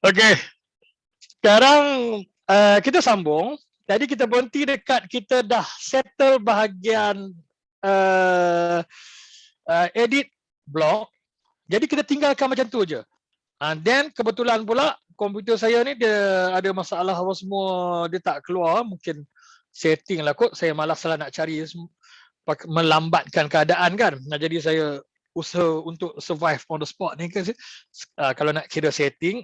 Okey. Sekarang kita sambung. Tadi kita berhenti dekat kita dah settle bahagian uh, edit blog. Jadi kita tinggalkan macam tu je. Then kebetulan pula komputer saya ni dia ada masalah apa semua, dia tak keluar, mungkin setting lah kot, saya malas lah nak cari, melambatkan keadaan kan. Jadi saya usaha untuk survive on the spot ni kan. Kalau nak kira setting,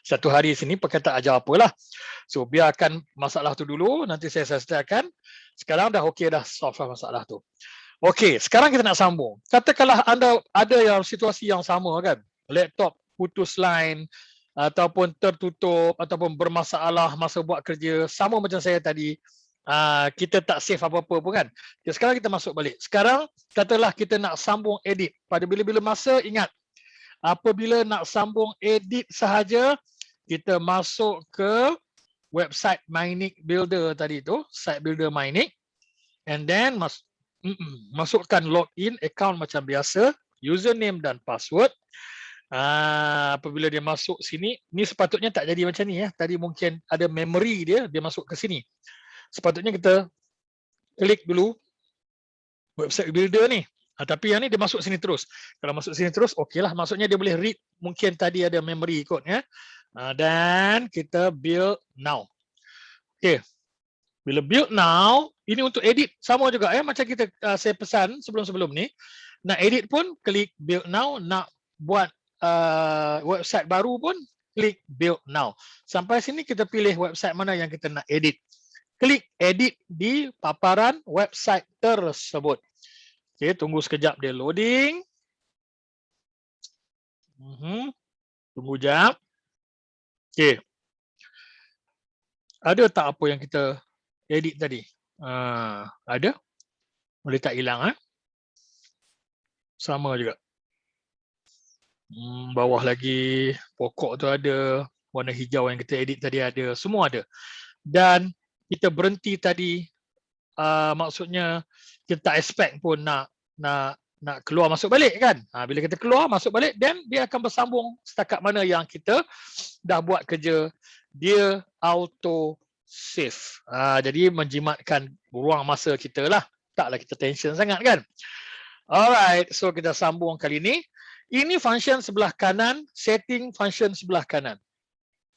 satu hari sini pakai tak ajar apalah. So biarkan masalah tu dulu, nanti saya selesaikan. Sekarang dah okey dah, solve masalah tu. Okey, sekarang kita nak sambung. Katakanlah anda ada yang situasi yang sama kan, laptop putus line ataupun tertutup ataupun bermasalah masa buat kerja, sama macam saya tadi. Kita tak save apa-apa pun kan. Okay, sekarang kita masuk balik. Sekarang katalah kita nak sambung edit. Pada bila-bila masa, ingat, apabila nak sambung edit sahaja, kita masuk ke website Mynic Builder tadi tu, site builder Mynic, and then masukkan login account macam biasa, username dan password. Apabila dia masuk sini, ni sepatutnya tak jadi macam ni ya. Tadi mungkin ada memory dia masuk ke sini. Sepatutnya kita klik dulu website builder ni. Tapi yang ni dia masuk sini terus. Kalau masuk sini terus, okey lah. Maksudnya dia boleh read, mungkin tadi ada memory kot ya. Dan kita build now. Okey. Bila build now, ini untuk edit sama juga ya, macam kita saya pesan sebelum-sebelum ni. Nak edit pun klik build now, nak buat website baru pun klik build now. Sampai sini kita pilih website mana yang kita nak edit. Klik edit di paparan website tersebut. Okey, tunggu sekejap dia loading. Tunggu jap. Okey. Ada tak apa yang kita edit tadi? Ada? Boleh tak hilang Sama juga. Bawah lagi pokok tu ada, warna hijau yang kita edit tadi ada, semua ada. Dan kita berhenti tadi, maksudnya kita tak expect pun nak keluar masuk balik kan. Bila kita keluar masuk balik, then dia akan bersambung setakat mana yang kita dah buat kerja, dia auto save. Jadi menjimatkan ruang masa kita lah. Taklah kita tension sangat kan. Alright, so kita sambung kali ni. Ini function sebelah kanan, setting function sebelah kanan.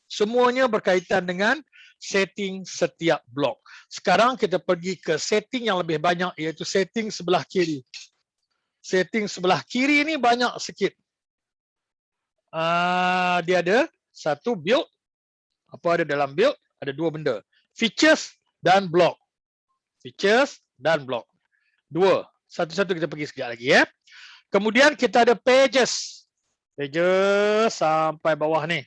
Semuanya berkaitan dengan setting setiap blok. Sekarang kita pergi ke setting yang lebih banyak, iaitu setting sebelah kiri. Setting sebelah kiri ni banyak sikit. Dia ada satu build. Apa ada dalam build? Ada dua benda. Features dan block. Features dan block. Dua. Satu-satu kita pergi sekejap lagi ya. Kemudian kita ada pages. Pages sampai bawah ni.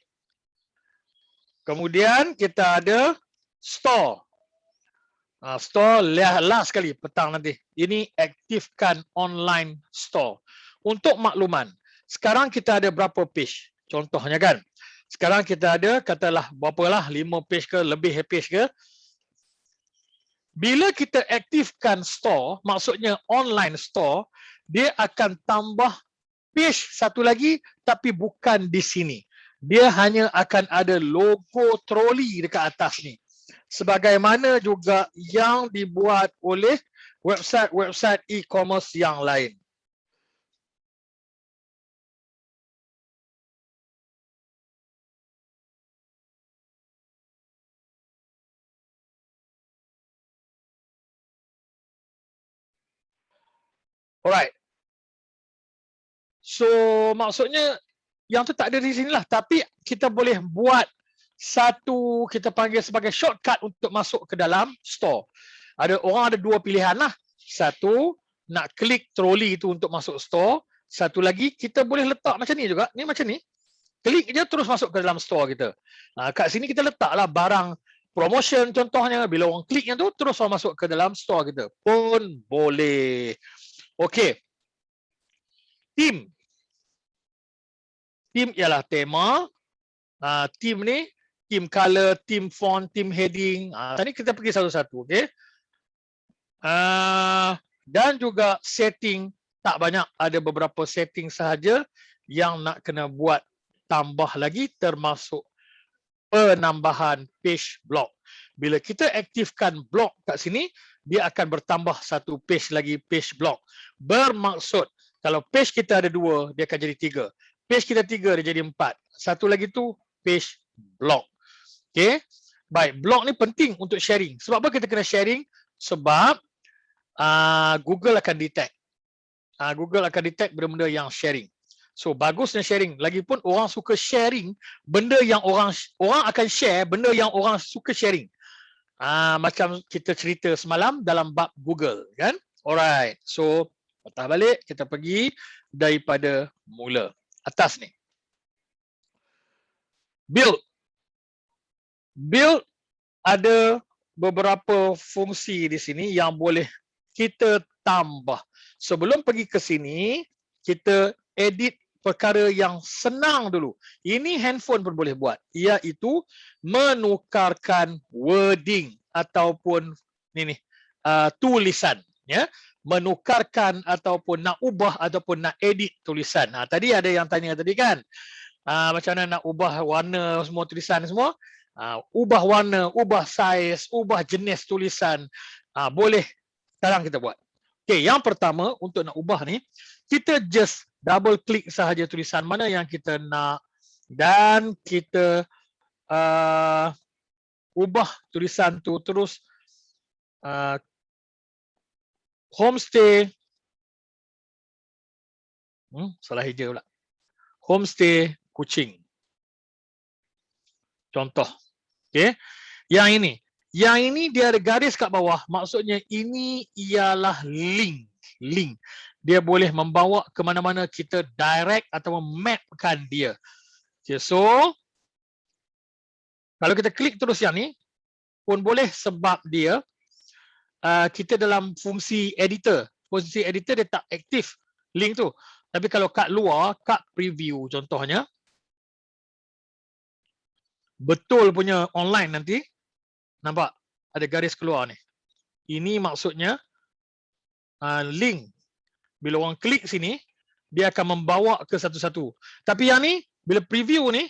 Kemudian kita ada store. Store last sekali petang nanti. Ini aktifkan online store. Untuk makluman, sekarang kita ada berapa page? Contohnya kan. Sekarang kita ada katalah berapa lah, 5 page ke, lebih page ke. Bila kita aktifkan store, maksudnya online store, dia akan tambah page satu lagi tapi bukan di sini. Dia hanya akan ada logo troli dekat atas ni. Sebagaimana juga yang dibuat oleh website-website e-commerce yang lain. Alright. So maksudnya yang tu tak ada di sini lah. Tapi kita boleh buat satu, kita panggil sebagai shortcut untuk masuk ke dalam store. Orang ada dua pilihan lah. Satu, nak klik troli tu untuk masuk store. Satu lagi, kita boleh letak macam ni juga. Ni macam ni. Klik je terus masuk ke dalam store kita. Kat sini kita letaklah barang promotion contohnya. Bila orang kliknya tu, terus orang masuk ke dalam store kita. Pun boleh. Okey. Theme. Theme ialah tema. Theme ni, theme color, theme font, theme heading. Tadi kita pergi satu-satu, okey. Dan juga setting, tak banyak, ada beberapa setting sahaja yang nak kena buat tambah lagi, termasuk penambahan page block. Bila kita aktifkan block kat sini, dia akan bertambah satu page lagi, page block. Bermaksud kalau page kita ada 2, dia akan jadi 3. Page kita 3, dia jadi 4. Satu lagi tu page block. Okay. Baik, block ni penting untuk sharing. Sebab apa kita kena sharing? Sebab Google akan detect. Google akan detect benda-benda yang sharing. So bagusnya sharing. Lagipun orang suka sharing benda yang orang akan share benda yang orang suka sharing. Macam kita cerita semalam dalam bab Google, kan? Alright. So patah balik, kita pergi daripada mula. Atas ni. Build. Build ada beberapa fungsi di sini yang boleh kita tambah. Sebelum pergi ke sini, kita edit perkara yang senang dulu. Ini handphone pun boleh buat, iaitu menukarkan wording ataupun tulisan, ya. Menukarkan ataupun nak ubah ataupun nak edit tulisan. Tadi ada yang tanya tadi kan, macam mana nak ubah warna semua tulisan semua. Ubah warna, ubah saiz, ubah jenis tulisan, boleh sekarang kita buat. Okay, yang pertama untuk nak ubah ni, kita just double klik sahaja tulisan mana yang kita nak dan kita ubah tulisan tu terus. Homestay, salah hija pula. Homestay Kuching. Contoh. Okay. Yang ini dia ada garis kat bawah. Maksudnya ini ialah link. Dia boleh membawa ke mana-mana kita direct atau mapkan dia. Okay, so kalau kita klik terus yang ni pun boleh sebab dia kita dalam fungsi editor. Fungsi editor dia tak aktif link tu. Tapi kalau kat luar, kat preview contohnya, betul punya online nanti, nampak ada garis keluar ni. Ini maksudnya link. Bila orang klik sini, dia akan membawa ke satu-satu. Tapi yang ni, bila preview ni,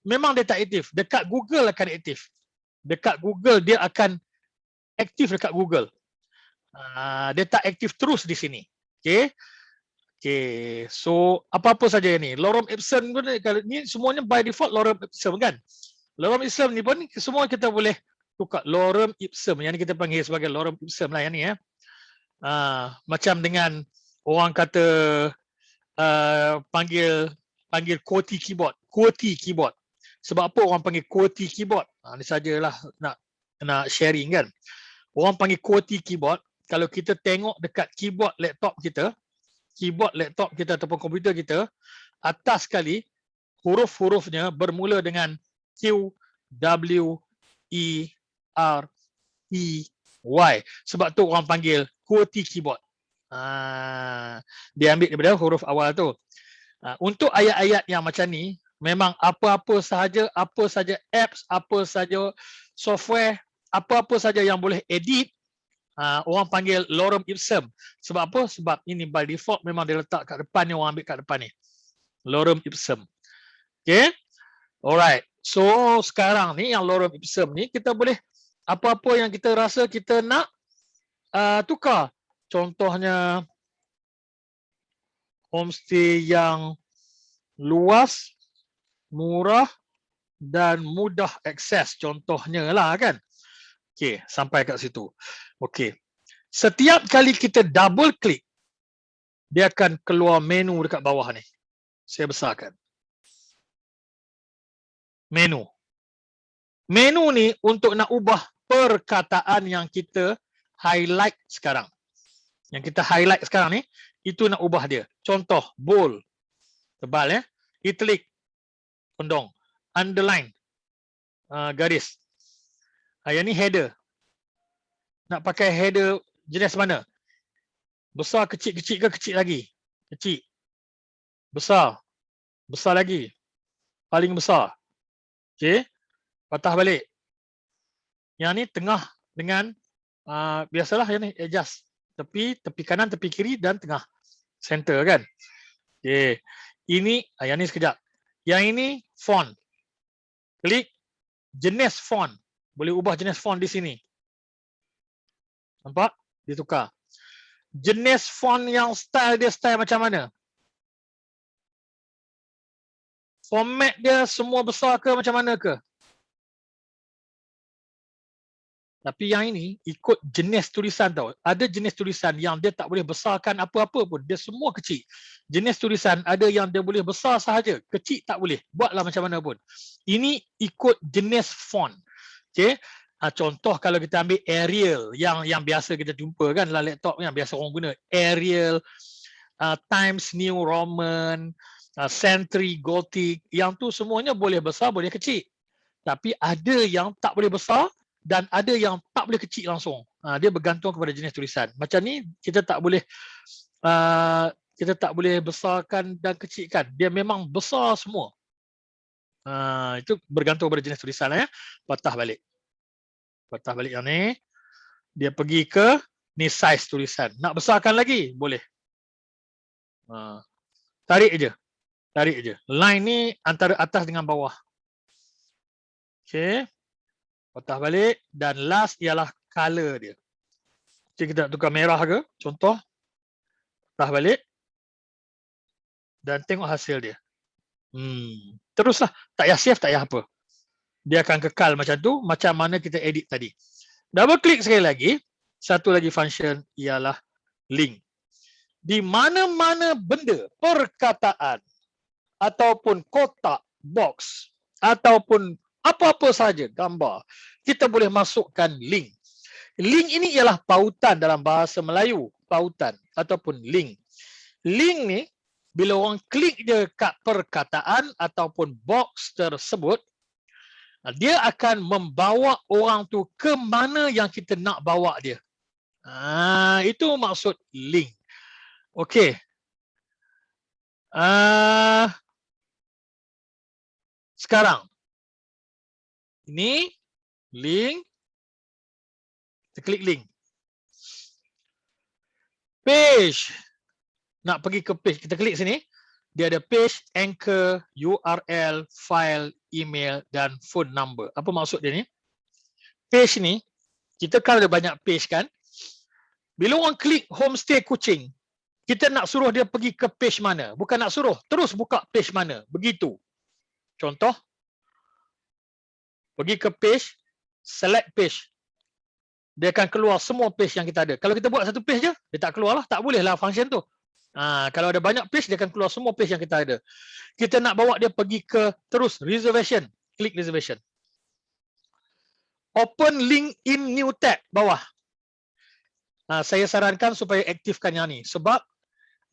memang dia tak aktif. Dekat Google akan aktif. Dekat Google dia akan aktif dekat Google. Dia tak aktif terus di sini. Okay. Okay, so apa-apa saja ni. Lorem ipsum pun ni semuanya by default lorem ipsum kan. Lorem ipsum ni pun semua kita boleh tukar lorem ipsum. Yang ni kita panggil sebagai lorem ipsum lah yang ni ya. Macam dengan orang kata panggil QWERTY keyboard. QWERTY keyboard. Sebab apa orang panggil QWERTY keyboard? Ni sajalah nak sharing kan. Orang panggil QWERTY keyboard. Kalau kita tengok dekat keyboard laptop kita ataupun komputer kita, atas sekali huruf-hurufnya bermula dengan Q, W, E, R, E, Y. Sebab tu orang panggil QWERTY keyboard. Dia ambil daripada huruf awal tu. Untuk ayat-ayat yang macam ni, memang apa-apa sahaja apps, apa sahaja software, apa-apa sahaja yang boleh edit, orang panggil lorem ipsum. Sebab apa? Sebab ini by default memang dia letak kat depan ni, orang ambil kat depan ni. Lorem ipsum. Okay. Alright. So sekarang ni yang lorem ipsum ni kita boleh apa-apa yang kita rasa kita nak tukar. Contohnya homestay yang luas, murah dan mudah akses. Contohnya lah kan. Okay, sampai kat situ. Okay. Setiap kali kita double klik, dia akan keluar menu dekat bawah ni. Saya besarkan. Menu. Menu ni untuk nak ubah perkataan yang kita highlight sekarang. Yang kita highlight sekarang ni, itu nak ubah dia. Contoh, bold. Tebal ya. Italic. Condong. Underline. Garis. Yang ni header. Nak pakai header jenis mana? Besar, kecil ke kecil lagi? Kecil. Besar. Besar lagi. Paling besar. Okey. Patah balik. Yang ni tengah dengan biasalah yang ni adjust. Tepi kanan, tepi kiri dan tengah. Center kan? Okey. Ini yang ni sekejap. Yang ini font. Klik jenis font. Boleh ubah jenis font di sini. Nampak? Dia tukar. Jenis font yang style dia style macam mana? Format dia semua besar ke macam mana ke? Tapi yang ini ikut jenis tulisan tau. Ada jenis tulisan yang dia tak boleh besarkan apa-apa pun. Dia semua kecil. Jenis tulisan ada yang dia boleh besar sahaja. Kecil tak boleh. Buatlah macam mana pun. Ini ikut jenis font. Okay. Contoh kalau kita ambil Arial yang biasa kita jumpa kan dalam laptop yang biasa orang guna. Arial, Times New Roman, Century Gothic. Yang tu semuanya boleh besar, boleh kecil. Tapi ada yang tak boleh besar dan ada yang tak boleh kecil langsung. Dia bergantung kepada jenis tulisan. Macam ni kita tak boleh besarkan dan kecilkan. Dia memang besar semua. Itu bergantung kepada jenis tulisan ya. Patah balik yang ni. Dia pergi ke ni size tulisan. Nak besarkan lagi boleh. Tarik je. Line ni antara atas dengan bawah. Okey. Patah balik dan last ialah color dia. Jadi kita nak tukar merah ke? Contoh. Patah balik. Dan tengok hasil dia. Teruslah. Tak payah save, tak payah apa. Dia akan kekal macam tu. Macam mana kita edit tadi. Double klik sekali lagi. Satu lagi function ialah link. Di mana-mana benda, perkataan, ataupun kotak, box, ataupun apa-apa saja gambar, kita boleh masukkan link. Link ini ialah pautan dalam bahasa Melayu, pautan ataupun link. Link ni bila orang klik je kat perkataan ataupun box tersebut, dia akan membawa orang tu ke mana yang kita nak bawa dia. Itu maksud link. Okey. Sekarang ini link. Kita klik link. Page. Nak pergi ke page. Kita klik sini. Dia ada page, anchor, URL, file, email dan phone number. Apa maksud dia ni? Page ni, kita kan ada banyak page kan. Bila orang klik homestay Kuching, kita nak suruh dia pergi ke page mana? Bukan nak suruh, terus buka page mana. Begitu. Contoh. Pergi ke page, select page. Dia akan keluar semua page yang kita ada. Kalau kita buat satu page je, dia tak keluar lah. Tak boleh lah function tu. Kalau ada banyak page, dia akan keluar semua page yang kita ada. Kita nak bawa dia pergi ke terus reservation. Klik reservation. Open link in new tab bawah. Saya sarankan supaya aktifkan yang ni. Sebab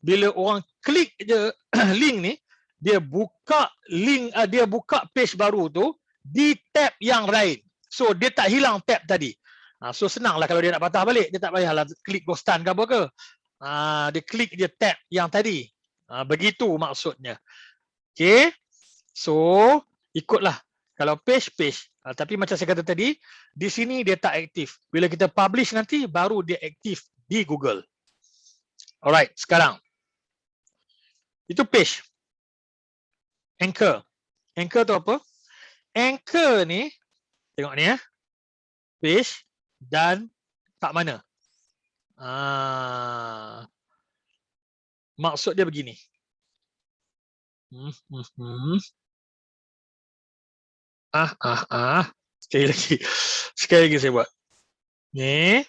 bila orang klik je link ni, dia buka link, dia buka page baru tu di tab yang lain. So dia tak hilang tab tadi. So senanglah kalau dia nak patah balik, dia tak payahlah klik ghostan ke apa ke. Dia klik je tab yang tadi. Begitu maksudnya. Okay. So ikutlah. Kalau page. Tapi macam saya kata tadi, di sini dia tak aktif. Bila kita publish nanti, baru dia aktif di Google. Alright, sekarang. Itu page. Anchor. Anchor tu apa? Anchor ni, tengok ni ya. Page dan kat mana? Maksud dia begini. Sekali lagi saya buat. Ni,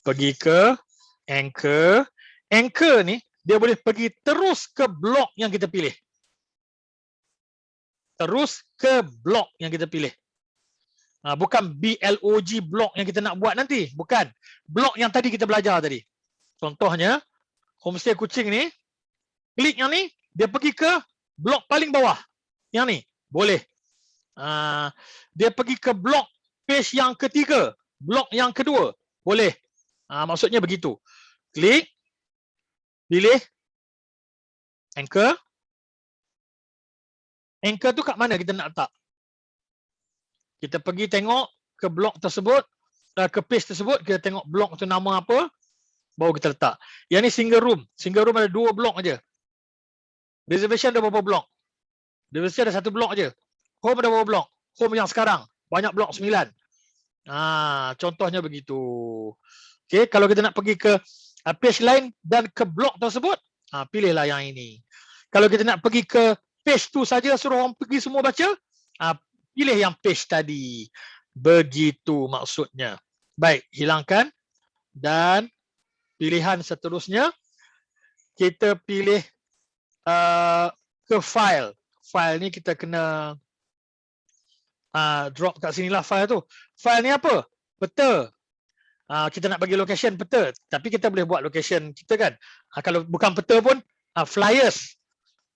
pergi ke Anchor. Anchor ni, dia boleh pergi terus ke blok yang kita pilih. Terus ke blok yang kita pilih. Bukan BLOG blok yang kita nak buat nanti. Bukan. Blok yang tadi kita belajar tadi. Contohnya, homestay Kuching ni, klik yang ni, dia pergi ke blok paling bawah. Yang ni, boleh. Dia pergi ke blok page yang ketiga. Blok yang kedua, boleh. Maksudnya begitu. Klik, pilih, Anchor. Anchor tu kat mana kita nak letak? Kita pergi tengok ke blok tersebut, ke page tersebut, kita tengok blok tu nama apa, baru kita letak. Yang ni single room. Single room ada 2 blok aja. Reservation ada berapa blok? Reservation ada 1 blok aja. Home ada berapa blok? home yang sekarang. Banyak blok 9. Contohnya begitu. Okay, kalau kita nak pergi ke page lain dan ke blok tersebut, pilihlah yang ini. Kalau kita nak pergi ke page tu saja, suruh orang pergi semua baca, pilih yang page tadi. Begitu maksudnya. Baik, hilangkan. Dan pilihan seterusnya, kita pilih ke file. File ni kita kena drop kat sinilah file tu. File ni apa? Peta. Kita nak bagi location peta, tapi kita boleh buat location kita kan. Kalau bukan peta pun flyers,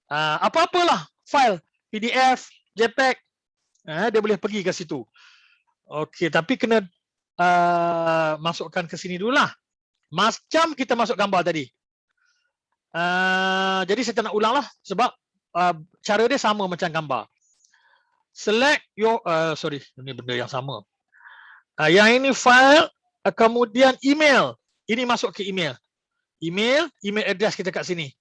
apa-apalah file, PDF, JPEG, dia boleh pergi ke situ. Okey, tapi kena masukkan ke sini dululah. Macam kita masuk gambar tadi. Jadi saya tak nak ulang lah sebab cara dia sama macam gambar. Select your, sorry, ini benda yang sama. Yang ini file. Kemudian email. Ini masuk ke email. Email address kita kat sini.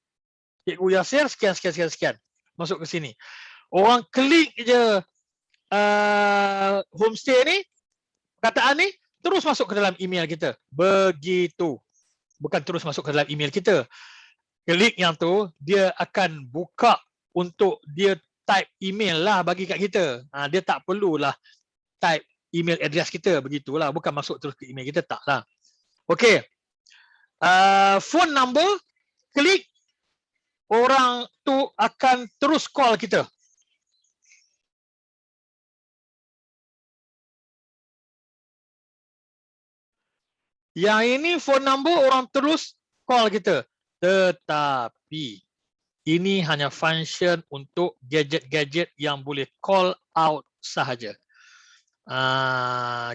Cikgu Yasir, sekian. Masuk ke sini. Orang klik je homestay ni, perkataan ni, terus masuk ke dalam email kita. Begitu. Bukan terus masuk ke dalam email kita. Klik yang tu, dia akan buka untuk dia type email lah bagi kat kita. Dia tak perlulah type email address kita, begitulah, bukan masuk terus ke email kita, taklah. Okey. Phone number, klik, orang tu akan terus call kita. Yang ini phone number, orang terus call kita. Tetapi ini hanya function untuk gadget-gadget yang boleh call out sahaja.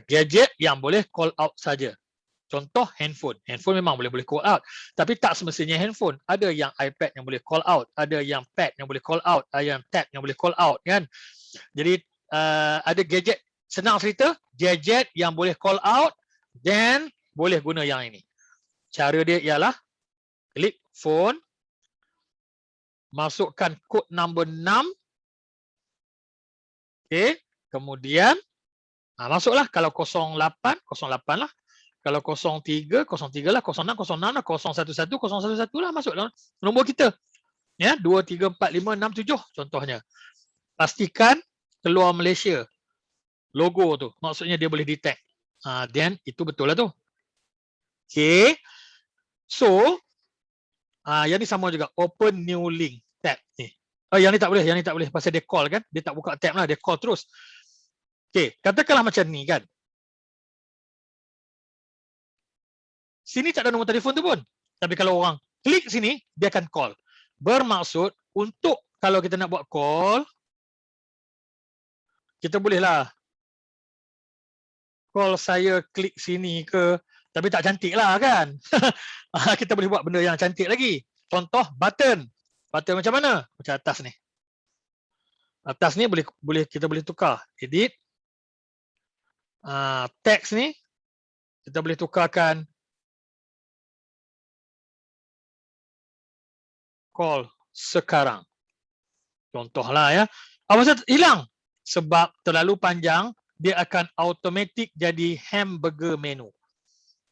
Gadget yang boleh call out saja. Contoh handphone. Handphone memang boleh call out, tapi tak semestinya handphone. Ada yang iPad yang boleh call out, ada yang pad yang boleh call out, ada yang tab yang boleh call out kan. Jadi ada gadget, senang cerita, gadget yang boleh call out dan boleh guna yang ini. Cara dia ialah klik phone, masukkan kod nombor 6. Okey, kemudian masuklah. Kalau 08 lah. Kalau 03 lah, 06 lah, 011 lah, masuk dalam nombor kita. Ya, 2 3 4 5 6 7 contohnya. Pastikan keluar Malaysia. Logo tu, maksudnya dia boleh detect. Then itu betul lah tu. Okey. So, yang ni sama juga, open new link tab ni. Yang ni tak boleh pasal dia call kan. Dia tak buka tab lah, dia call terus. Okey, katakanlah macam ni kan. Sini tak ada nombor telefon tu pun. Tapi kalau orang klik sini, dia akan call. Bermaksud untuk kalau kita nak buat call, kita bolehlah call saya klik sini ke, tapi tak cantik lah kan. Kita boleh buat benda yang cantik lagi. Contoh button. Button macam mana? Macam atas ni. Atas ni kita boleh tukar. Edit. Text ni kita boleh tukarkan call sekarang. Contohlah ya. Apa hilang? Sebab terlalu panjang, dia akan automatic jadi hamburger menu.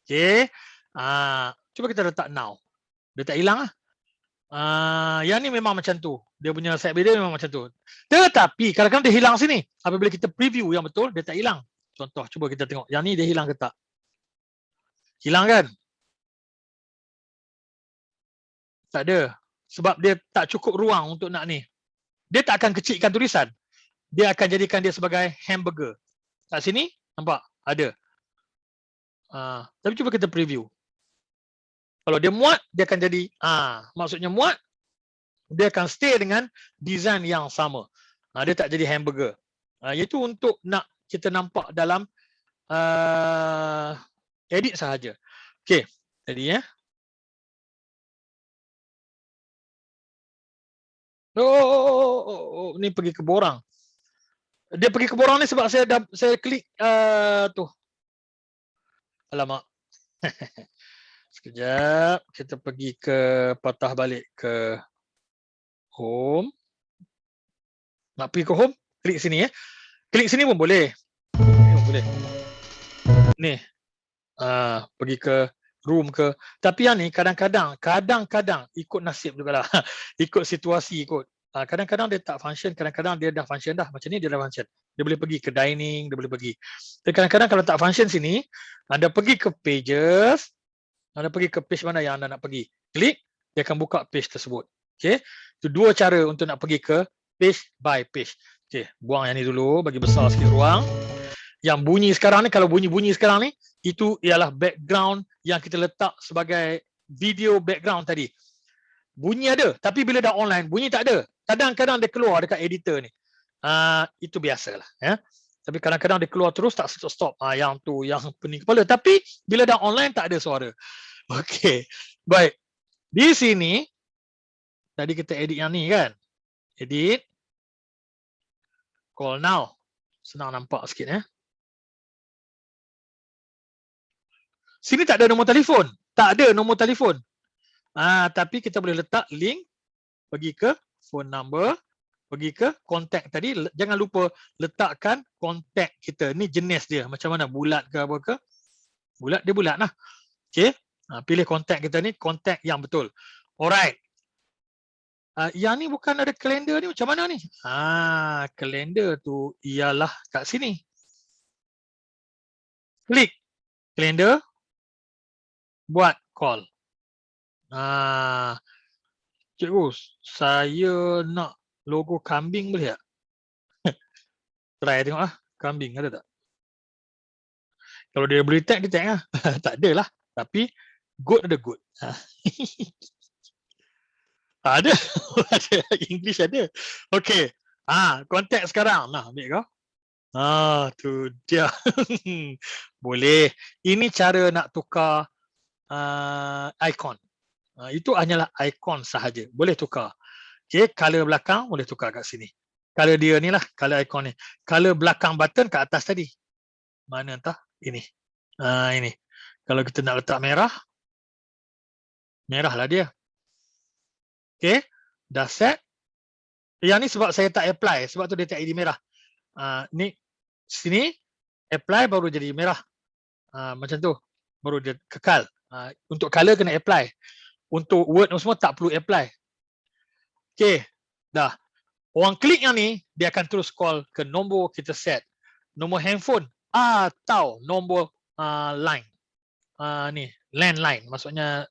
Okey. Cuba kita letak now. Dia tak hilang lah. Yang ni memang macam tu. Dia punya set dia memang macam tu. Tetapi kadang-kadang dia hilang sini. Apabila kita preview yang betul, dia tak hilang. Contoh, cuba kita tengok. Yang ni dia hilang ke tak? Hilang kan? Tak ada. Sebab dia tak cukup ruang untuk nak ni. Dia tak akan kecilkan tulisan. Dia akan jadikan dia sebagai hamburger. Kat sini, nampak? Ada. Tapi cuba kita preview. Kalau dia muat, dia akan jadi, maksudnya muat, dia akan stay dengan design yang sama. Dia tak jadi hamburger. Iaitu untuk nak kita nampak dalam edit sahaja. Okey, jadi ya. Ni pergi ke borang. Dia pergi ke borang ni sebab saya klik tu. Alamak. Sekejap, kita pergi ke patah balik ke home. Nak pergi ke home, klik sini ya. Klik sini pun boleh. Sini pun boleh. Ni, pergi ke room ke. Tapi yang ni kadang-kadang ikut nasib jugalah. Ikut situasi ikut. Kadang-kadang dia tak function, kadang-kadang dia dah function dah. Macam ni dia dah function. Dia boleh pergi ke dining, dia boleh pergi. Dan kadang-kadang kalau tak function sini, anda pergi ke pages, anda pergi ke page mana yang anda nak pergi. Klik, dia akan buka page tersebut. Okay. Itu dua cara untuk nak pergi ke page by page. Okay, buang yang ni dulu, bagi besar sikit ruang. Yang bunyi sekarang ni, kalau bunyi-bunyi sekarang ni, itu ialah background yang kita letak sebagai video background tadi. Bunyi ada, tapi bila dah online, bunyi tak ada. Kadang-kadang dia keluar dekat editor ni. Itu biasalah. Ya. Tapi kadang-kadang dia keluar terus, tak stop. Yang tu, yang pening kepala. Tapi bila dah online, tak ada suara. Okey, baik. Di sini, tadi kita edit yang ni kan. Edit. Call now. Senang nampak sikit ya. Sini tak ada nombor telefon. Tak ada nombor telefon. Tapi kita boleh letak link, pergi ke phone number, pergi ke contact tadi. Jangan lupa letakkan contact kita. Ni jenis dia. Macam mana? Bulat ke apa ke? Bulat, dia bulat lah. Okay. Pilih contact kita ni, contact yang betul. Alright. Yang ni bukan ada kalender ni, macam mana ni? Kalender tu ialah kat sini. Klik kalender, buat call. Cikgu, saya nak logo kambing boleh tak? Try tengok lah, kambing ada tak? Kalau dia boleh tag, dia tag lah. Tak ada lah. Tapi good ada good. Ada. Ada. English ada. Okay. Contact sekarang. Nah, ambil kau. Tu dia. Boleh. Ini cara nak tukar icon. Itu hanyalah icon sahaja. Boleh tukar. Okay, color belakang boleh tukar kat sini. Color dia ni lah, color icon ni. Color belakang button kat atas tadi. Mana entah? Ini. Ini. Kalau kita nak letak merah, merah lah dia. Okay, dah set. Yang ni sebab saya tak apply, sebab tu dia tak jadi merah. Ni, sini, apply baru jadi merah. Macam tu, baru dia kekal. Untuk color kena apply. Untuk word semua tak perlu apply. Okay, dah. Orang klik yang ni, dia akan terus call ke nombor kita set. Nombor handphone atau nombor line. Ni, landline. Maksudnya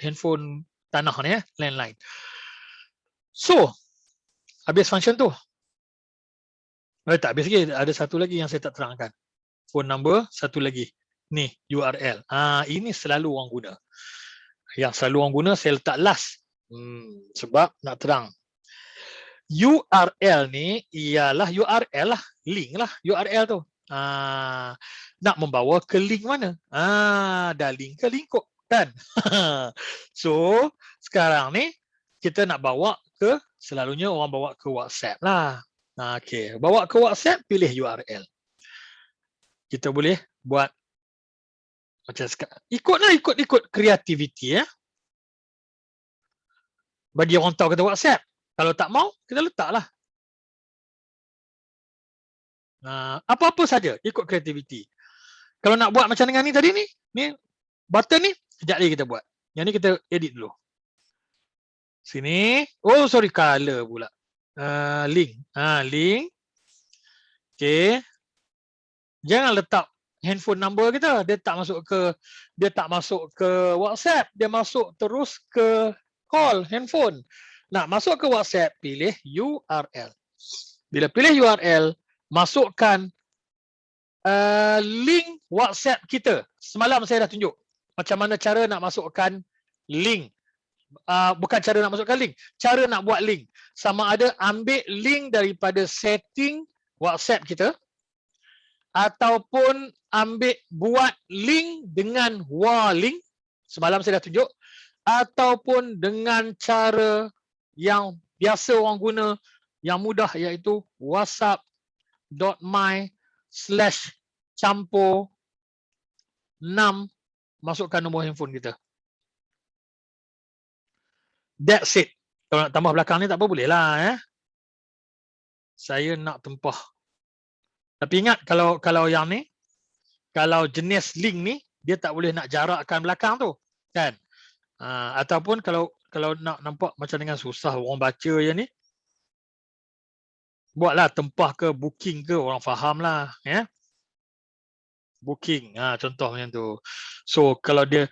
handphone tanah ni ya, landline. So, habis function tu. Tak habis lagi, ada satu lagi yang saya tak terangkan. Phone number, satu lagi. Ni, URL. Ini selalu orang guna. Yang selalu orang guna, saya letak last. Sebab nak terang. URL ni ialah URL lah, link lah URL tu. Nak membawa ke link mana? Dah link ke link kok kan? So, sekarang ni kita nak bawa ke, selalunya orang bawa ke WhatsApp lah. Okay, bawa ke WhatsApp, pilih URL. Kita boleh buat macam sekarang. Ikut kreativiti ya. Bagi orang tahu kita WhatsApp. Kalau tak mau, kita letaklah. Apa-apa saja, ikut kreativiti. Kalau nak buat macam dengan ni tadi ni button ni, sekejap lagi kita buat. Yang ni kita edit dulu. Sini. Oh, sorry, color pula. Link. Link. Okay. Jangan letak handphone number kita. Dia tak masuk ke WhatsApp. Dia masuk terus ke call handphone. Nak masuk ke WhatsApp, pilih URL. Bila pilih URL, masukkan link WhatsApp kita. Semalam saya dah tunjuk macam mana cara nak masukkan link. Bukan cara nak masukkan link, cara nak buat link. Sama ada ambil link daripada setting WhatsApp kita ataupun buat link dengan link. Semalam saya dah tunjuk. Ataupun dengan cara yang biasa orang guna, yang mudah, iaitu whatsapp.my/campur6, masukkan nombor handphone kita. That's it. Kalau nak tambah belakang ni tak apa, boleh lah. Saya nak tempah Tapi ingat kalau yang ni, kalau jenis link ni dia tak boleh nak jarakkan belakang tu, kan? Ataupun kalau nak nampak macam dengan susah orang baca je ni, buatlah tempah ke booking ke, orang faham lah, ya. Booking, contoh macam tu. So kalau dia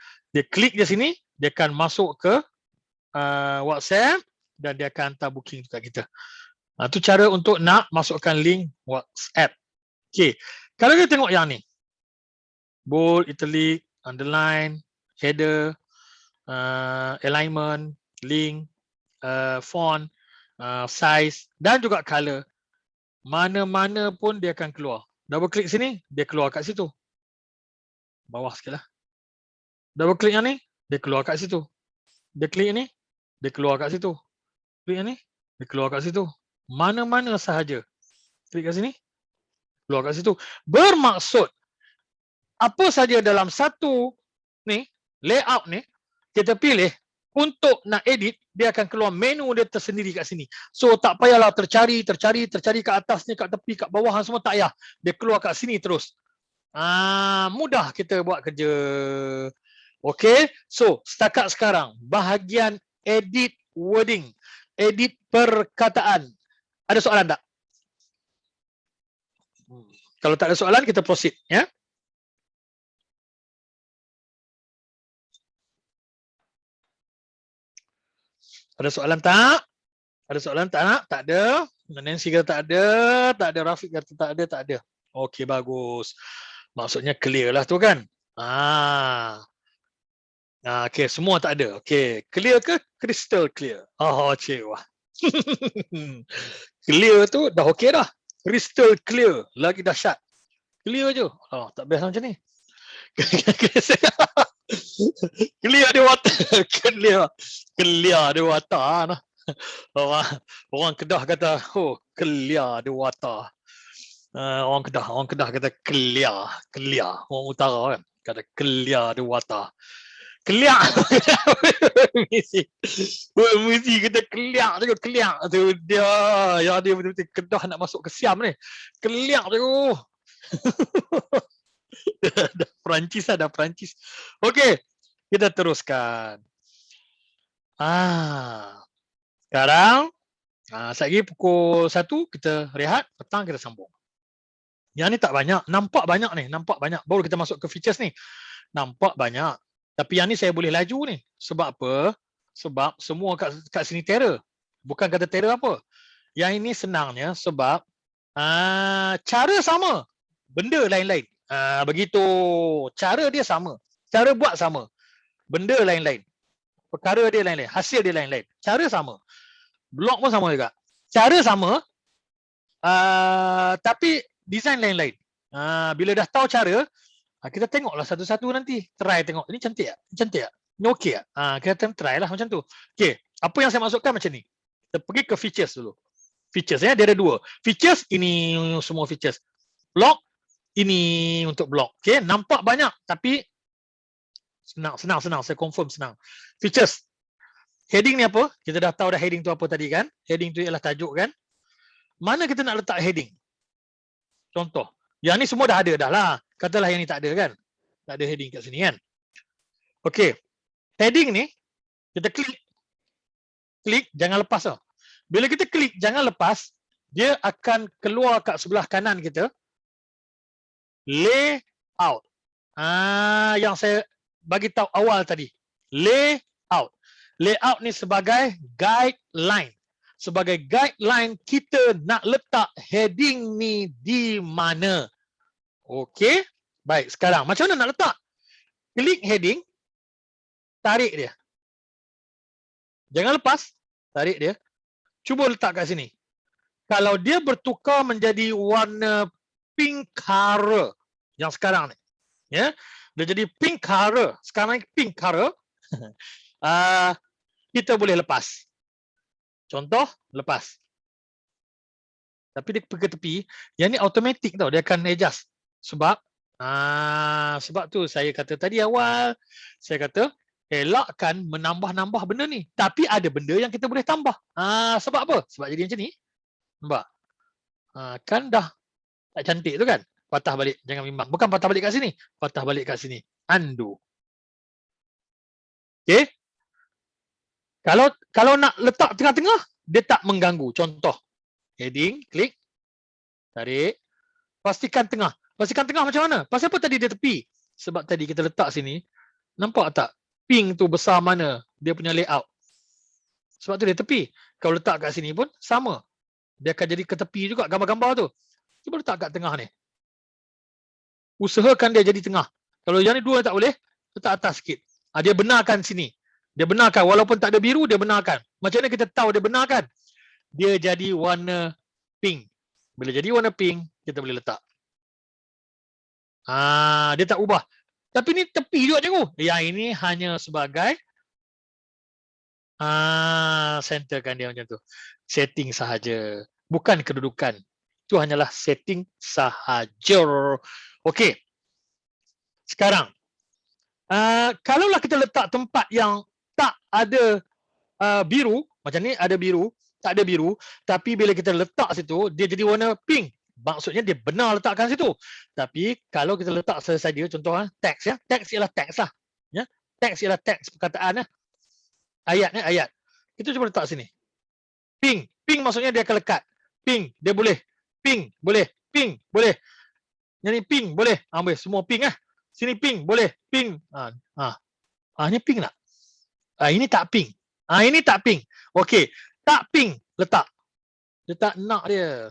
klik di sini, dia akan masuk ke WhatsApp dan dia akan hantar booking dekat kita. Tu cara untuk nak masukkan link WhatsApp. Okay, kalau kita tengok yang ni, bold, italic, underline, header, alignment, link, font, size dan juga color, mana-mana pun dia akan keluar. Double klik sini, dia keluar kat situ. Bawah sikit lah. Double klik yang ni, dia keluar kat situ. Dia klik ni, dia keluar kat situ. Klik yang ni, dia keluar kat situ. Mana-mana sahaja. Klik kat sini, keluar kat situ. Bermaksud, apa saja dalam satu ni, layout ni, kita pilih untuk nak edit, dia akan keluar menu dia tersendiri kat sini. So tak payahlah tercari kat atas ni, kat tepi, kat bawah semua tak payah. Dia keluar kat sini terus. Mudah kita buat kerja. Okay, so setakat sekarang bahagian edit wording, edit perkataan. Ada soalan tak? Kalau tak ada soalan, kita proceed, ya. Ada soalan tak? Ada soalan tak? Tak ada. Nancy kata tak ada. Tak ada. Rafiq kata tak ada. Tak ada. Okey, bagus. Maksudnya clear lah tu kan? Okey, semua tak ada. Okey, clear ke? Crystal clear. Oh, cik, wah. Clear tu dah okey dah. Crystal clear. Lagi dahsyat. Clear je. Tak biasa macam ni. Clear dia water. Clear dia water. Orang Kedah kata, oh, clear dia water. Orang Kedah kata clear. Orang utara kan kata clear dia water. Clear. Mesti kata clear tu dia. Ya, dia betul-betul Kedah nak masuk ke Siam ni. Clear tu. Dah Perancis. Okey, kita teruskan. Sekarang lagi pukul 1 kita rehat, petang kita sambung. Yang ni tak banyak, nampak banyak ni, baru kita masuk ke features ni. Nampak banyak. Tapi yang ni saya boleh laju ni. Sebab apa? Sebab semua kat sini terror. Bukan kata terror apa. Yang ini senangnya sebab cara sama, benda lain-lain. Begitu. Cara dia sama. Cara buat sama. Benda lain-lain. Perkara dia lain-lain. Hasil dia lain-lain. Cara sama. Blog pun sama juga. Cara sama. Tapi design lain-lain. Bila dah tahu cara, kita tengoklah satu-satu nanti. Try tengok. Ini cantik tak? Ini cantik tak? Ini okey tak? Kita try lah macam tu. Okey. Apa yang saya masukkan macam ni. Kita pergi ke features dulu. Features ya, dia ada dua. Features, ini semua features. Blog, ini untuk blog. Okey, nampak banyak tapi senang. Saya confirm senang. Features. Heading ni apa? Kita dah tahu dah heading tu apa tadi kan? Heading tu ialah tajuk kan? Mana kita nak letak heading? Contoh. Yang ni semua dah ada dah lah. Katalah yang ni tak ada kan? Tak ada heading kat sini kan? Okey. Heading ni, kita klik. Klik, jangan lepas tau. Bila kita klik, jangan lepas. Dia akan keluar kat sebelah kanan kita. Layout. Yang saya bagi tahu awal tadi. Layout. Layout ni sebagai guideline. Sebagai guideline kita nak letak heading ni di mana. Okey. Baik, sekarang macam mana nak letak? Klik heading. Tarik dia. Jangan lepas. Tarik dia. Cuba letak kat sini. Kalau dia bertukar menjadi warna pink color. Yang sekarang ni. Ya. Dia jadi pink color. Sekarang ni pink color. Kita boleh lepas. Contoh, lepas. Tapi dia pergi ke tepi. Yang ni automatic tau. Dia akan adjust. Sebab tu saya kata tadi awal. Saya kata, elakkan menambah-nambah benda ni. Tapi ada benda yang kita boleh tambah. Sebab apa? Sebab jadi macam ni. Nampak? Kan dah Tak cantik tu kan? Patah balik, jangan bimbang. Bukan patah balik kat sini, patah balik kat sini. Undo. Okey? Kalau nak letak tengah-tengah, dia tak mengganggu. Contoh, heading, klik, tarik, pastikan tengah. Pastikan tengah macam mana? Pasal apa tadi dia tepi? Sebab tadi kita letak sini, nampak tak? Ping tu besar mana dia punya layout. Sebab tu dia tepi. Kalau letak kat sini pun sama. Dia akan jadi ke tepi juga gambar-gambar tu. Cuba letak kat tengah ni. Usahakan dia jadi tengah. Kalau yang ni dua tak boleh, letak atas sikit. Dia benarkan sini. Dia benarkan walaupun tak ada biru, dia benarkan. Macam mana kita tahu dia benarkan? Dia jadi warna pink. Bila jadi warna pink, kita boleh letak. Dia tak ubah. Tapi ni tepi juga cikgu. Yang ini hanya sebagai centerkan dia macam tu. Setting sahaja. Bukan kedudukan. Itu hanyalah setting sahaja. Okey. Sekarang, kalaulah kita letak tempat yang tak ada biru, macam ni ada biru, tak ada biru, tapi bila kita letak situ, dia jadi warna pink. Maksudnya dia benar letakkan situ. Tapi kalau kita letak saja, contoh teks ya, teks ialah teks lah. Ya, teks ialah teks perkataan ya. Ayatnya ayat. Kita cuba letak sini. Pink, pink maksudnya dia akan lekat. Pink, dia boleh. Pink, boleh. Pink, boleh. Yang ni pink, boleh. Boleh. Semua pink lah. Sini pink, boleh. Pink. Ini pink tak? Ini tak pink. Ini tak pink. Okey. Tak pink, letak. Dia tak nak dia.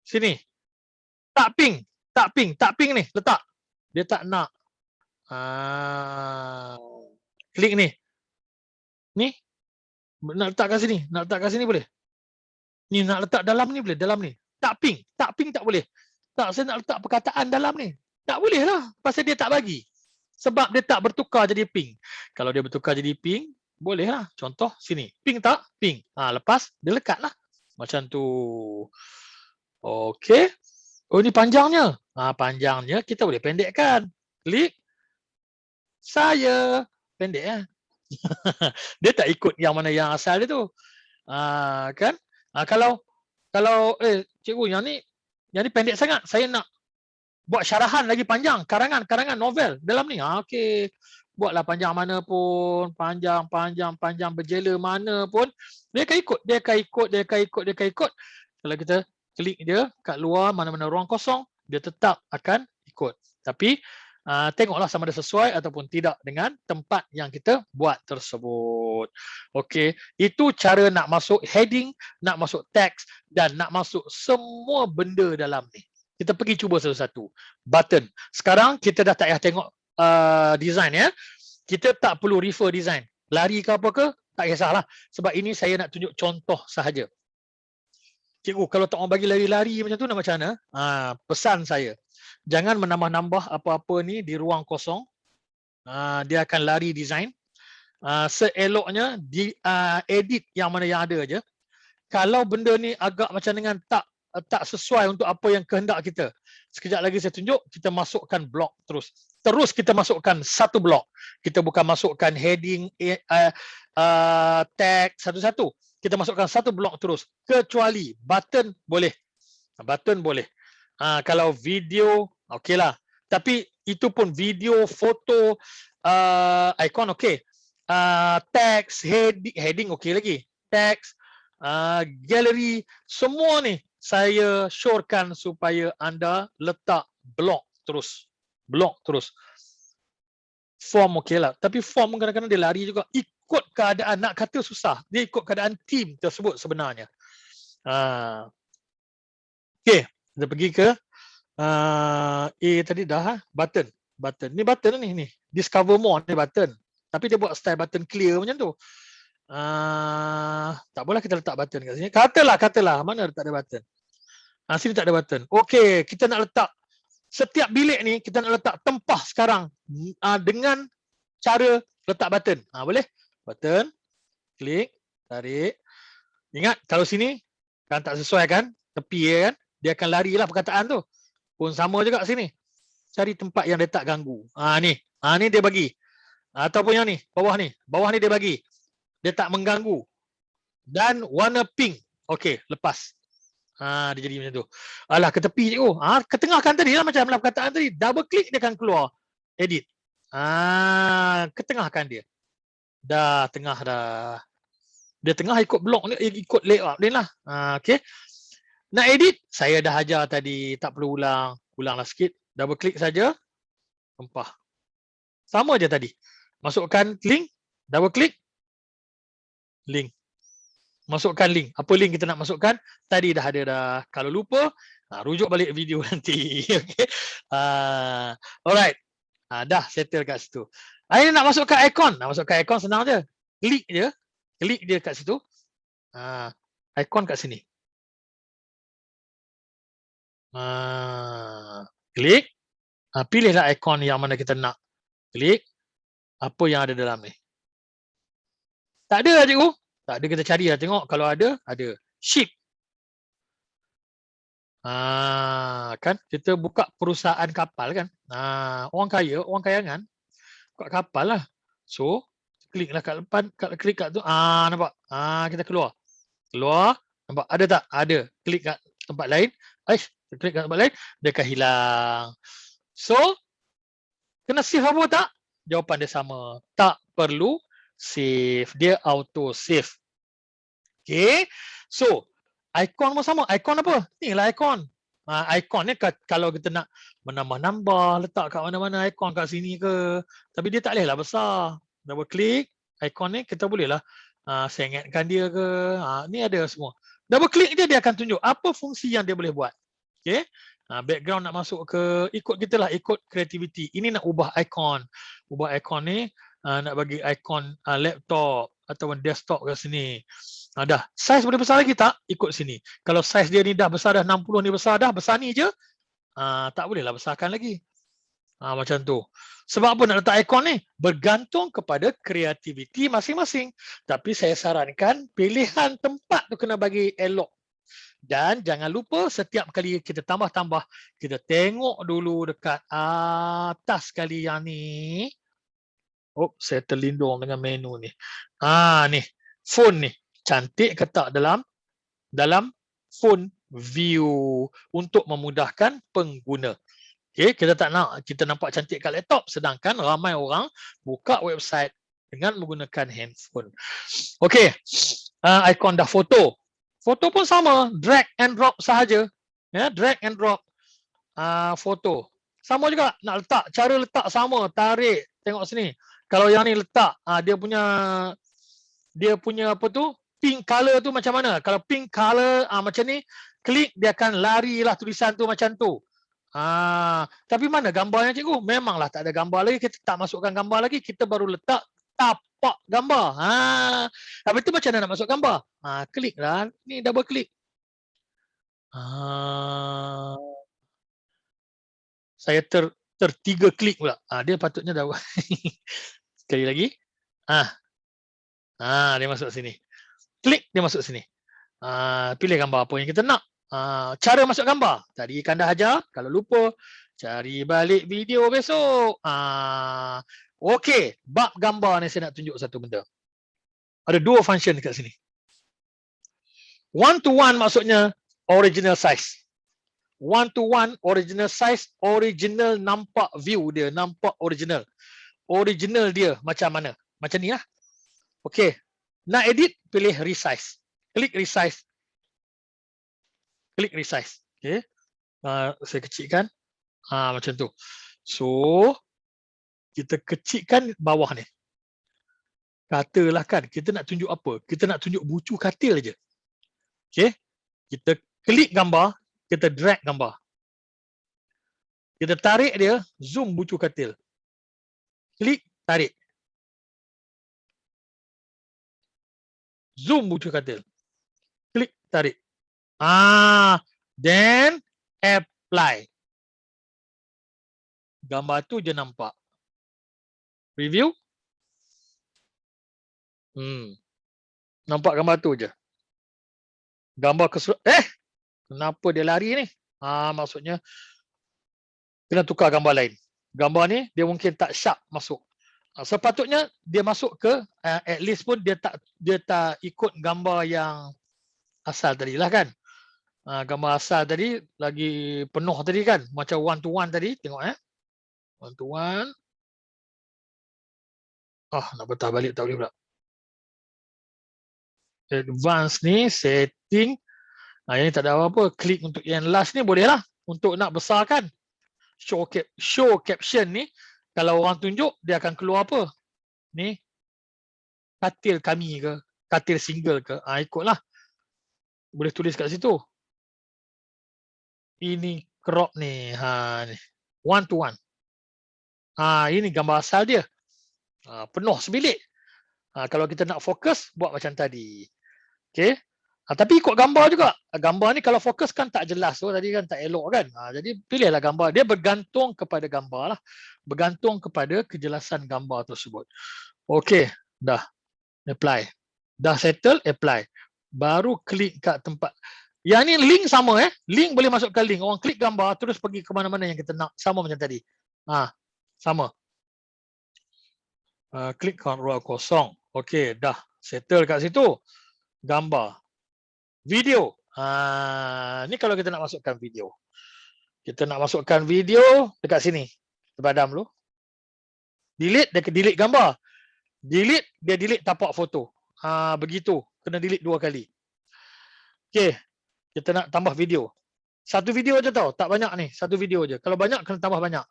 Sini. Tak pink. Tak pink. Tak pink ni, letak. Dia tak nak. Klik ni. Ni. Nak letak kat sini. Nak letak kat sini boleh. Ni nak letak dalam ni boleh. Dalam ni. Tak pink. Tak pink tak boleh. Tak, saya nak letak perkataan dalam ni. Tak boleh lah. Pasal dia tak bagi. Sebab dia tak bertukar jadi pink. Kalau dia bertukar jadi pink, boleh lah. Contoh sini. Pink tak? Pink. Lepas dia lekat lah. Macam tu. Okey. Oh, ni panjangnya. Panjangnya kita boleh pendekkan. Klik. Saya. Pendek ya. Dia tak ikut yang mana yang asal dia tu. Kan? Kalau cikgu yang ni pendek sangat. Saya nak buat syarahan lagi panjang. Karangan novel dalam ni. Okey. Buatlah panjang mana pun. Panjang berjela mana pun. Dia akan ikut. Kalau kita klik dia kat luar mana-mana ruang kosong, dia tetap akan ikut. Tapi tengoklah sama ada sesuai ataupun tidak dengan tempat yang kita buat tersebut. Okey, itu cara nak masuk heading, nak masuk teks dan nak masuk semua benda dalam ni. Kita pergi cuba satu-satu. Button. Sekarang kita dah tak payah tengok design ya. Kita tak perlu refer design. Lari ke apa ke, tak kisahlah. Sebab ini saya nak tunjuk contoh sahaja. Cikgu, kalau tak orang bagi lari-lari macam tu nak macam mana? Pesan saya. Jangan menambah-nambah apa-apa ni di ruang kosong. Dia akan lari design. Seeloknya edit yang mana yang ada aja. Kalau benda ni agak macam dengan tak sesuai untuk apa yang kehendak kita. Sekejap lagi saya tunjuk, kita masukkan blok terus. Terus kita masukkan satu blok. Kita bukan masukkan heading, tag satu-satu. Kita masukkan satu blok terus. Kecuali button boleh. Button boleh. Kalau video, okeylah. Tapi itu pun video, foto, icon okey. Text, heading okey lagi. Text, gallery, semua ni saya syorkan supaya anda letak blok terus. Blok terus. Form okeylah. Tapi form kadang-kadang dia lari juga. Ikut keadaan, nak kata susah. Dia ikut keadaan team tersebut sebenarnya. Okey, kita pergi ke tadi dah button. Ni button ni. Discover more ni button. Tapi dia buat style button clear macam tu. Tak boleh kita letak button kat sini. Katalah mana letak ada button. Sini tak ada button. Okey, kita nak letak setiap bilik ni kita nak letak tempah sekarang dengan cara letak button. Boleh? Button, klik, tarik. Ingat kalau sini kan tak sesuai kan? Tepi kan? Dia akan larilah perkataan tu. Pun sama juga sini. Cari tempat yang dia tak ganggu. Ni. Ni dia bagi. Ataupun yang ni, bawah ni. Bawah ni dia bagi. Dia tak mengganggu. Dan warna pink. Okey, lepas. Dia jadi macam tu. Alah, ke tepi cikgu. Ketengahkan tadi lah macam dalam perkataan tadi. Double klik dia akan keluar. Edit. Ketengahkan dia. Dah tengah dah. Dia tengah ikut blok ni, ikut layout ni lah. Okay. Nak edit, saya dah ajar tadi. Tak perlu ulang. Ulanglah sikit. Double klik saja. Rempah. Sama je tadi. Masukkan link. Double klik. Link. Masukkan link. Apa link kita nak masukkan? Tadi dah ada dah. Kalau lupa, rujuk balik video nanti. Okay. Alright. Dah settle kat situ. Ini nak masukkan ikon. Nak masukkan ikon senang je. Klik je. Klik dia kat situ. Ikon kat sini. Klik. Pilihlah ikon yang mana kita nak. Klik. Apa yang ada dalam ni. Tak ada cikgu. Tak ada, kita cari lah. Tengok kalau ada. Ship. Kan kita buka perusahaan kapal kan. Orang kaya, orang kayangan. Buka kapal lah. So, kliklah kat depan. Klik kat tu. Nampak? Kita keluar. Keluar. Nampak? Ada tak? Ada. Klik kat tempat lain. Klik kat tempat lain. Dia akan hilang. So, kena save apa tak? Jawapan dia sama. Tak perlu save. Dia auto save. Okay. So, ikon pun sama. Ikon apa? Inilah ikon. Ikon ni kalau kita nak menambah-nambah, letak kat mana-mana ikon kat sini ke. Tapi dia tak bolehlah besar. Double klik. Ikon ni kita bolehlah sengatkan dia ke. Ni ada semua. Double klik je dia akan tunjuk apa fungsi yang dia boleh buat. Okay. Background nak masuk ke, ikut kita lah, ikut creativity. Ini nak ubah ikon. Ubah ikon ni, nak bagi ikon laptop ataupun desktop kat sini. Dah. Saiz boleh besar lagi tak? Ikut sini. Kalau saiz dia ni dah besar dah, 60 ni besar dah, besar ni je, tak bolehlah besarkan lagi. Macam tu. Sebab apa nak letak ikon ni? Bergantung kepada kreativiti masing-masing. Tapi saya sarankan pilihan tempat tu kena bagi elok. Dan jangan lupa setiap kali kita tambah-tambah, kita tengok dulu dekat atas sekali yang ni. Saya terlindung dengan menu ni. Ni. Phone ni. Cantik ke tak dalam phone view untuk memudahkan pengguna. Okay, kita tak nak kita nampak cantik kat laptop, sedangkan ramai orang buka website dengan menggunakan handphone. Okay, ikon dah foto. Foto pun sama, drag and drop sahaja. Ya, drag and drop foto. Sama juga, nak letak, cara letak sama, tarik, tengok sini. Kalau yang ni letak, dia punya apa tu, pink color tu macam mana? Kalau pink color macam ni, klik dia akan larilah tulisan tu macam tu. Tapi mana gambarnya cikgu? Memanglah tak ada gambar lagi, kita tak masukkan gambar lagi, kita baru letak tapak gambar. Habis tu macam mana nak masuk gambar? Klik lah. Ni double klik. Saya tertiga klik pula. Dia patutnya dah. Sekali lagi. Dia masuk sini. Klik, dia masuk sini. Pilih gambar apa yang kita nak. Cara masuk gambar. Tadi kan dah ajar. Kalau lupa, cari balik video besok. Okey, bab gambar ni saya nak tunjuk satu benda. Ada dua function dekat sini. One to one maksudnya original size. One to one original size, original nampak view dia, nampak original. Original dia macam mana? Macam ni lah. Okey, nak edit, pilih resize. Klik resize. Klik resize. Okey. Saya kecilkan. Macam tu. So, kita kecilkan bawah ni. Katalah kan, kita nak tunjuk apa? Kita nak tunjuk bucu katil je. Okey. Kita klik gambar, kita drag gambar. Kita tarik dia, zoom bucu katil. Klik, tarik. Zoom bucu katil. Klik, tarik. Then apply. Gambar tu je nampak. Review. Nampak gambar tu je. Gambar kenapa dia lari ni? Maksudnya kena tukar gambar lain. Gambar ni dia mungkin tak sharp masuk. Sepatutnya dia masuk ke at least pun dia tak ikut gambar yang asal tadi lah kan. Gambar asal tadi lagi penuh tadi kan, macam one to one tadi, tengok one to one. Nak betah balik tak boleh pula. Advance ni setting. Yang ni tak ada apa-apa, klik untuk yang last ni boleh lah untuk nak besarkan. Show caption ni kalau orang tunjuk dia akan keluar apa? Ni katil kami ke, katil single ke. Ikutlah. Boleh tulis kat situ. Ini crop ni. Ni. One to one. Ini gambar asal dia. Penuh sebilik. Kalau kita nak fokus, buat macam tadi. Okay. Tapi ikut gambar juga. Gambar ni kalau fokus kan tak jelas. Tadi kan tak elok kan. Jadi pilihlah gambar. Dia bergantung kepada gambar lah. Bergantung kepada kejelasan gambar tersebut. Okay. Dah. Apply. Dah settle, apply. Baru klik kat tempat. Yang ni link sama Link boleh masukkan link. Orang klik gambar terus pergi ke mana-mana yang kita nak. Sama macam tadi. Sama. Klik ruang kosong. Okey, dah settle kat situ. Gambar. Video. Ni kalau kita nak masukkan video. Kita nak masukkan video dekat sini. Padam dulu. Delete, dia delete gambar. Delete, dia delete tapak foto. Begitu. Kena delete 2 kali. Okey. Kita nak tambah video. 1 video je tau. Tak banyak ni. 1 video je. Kalau banyak, kena tambah banyak.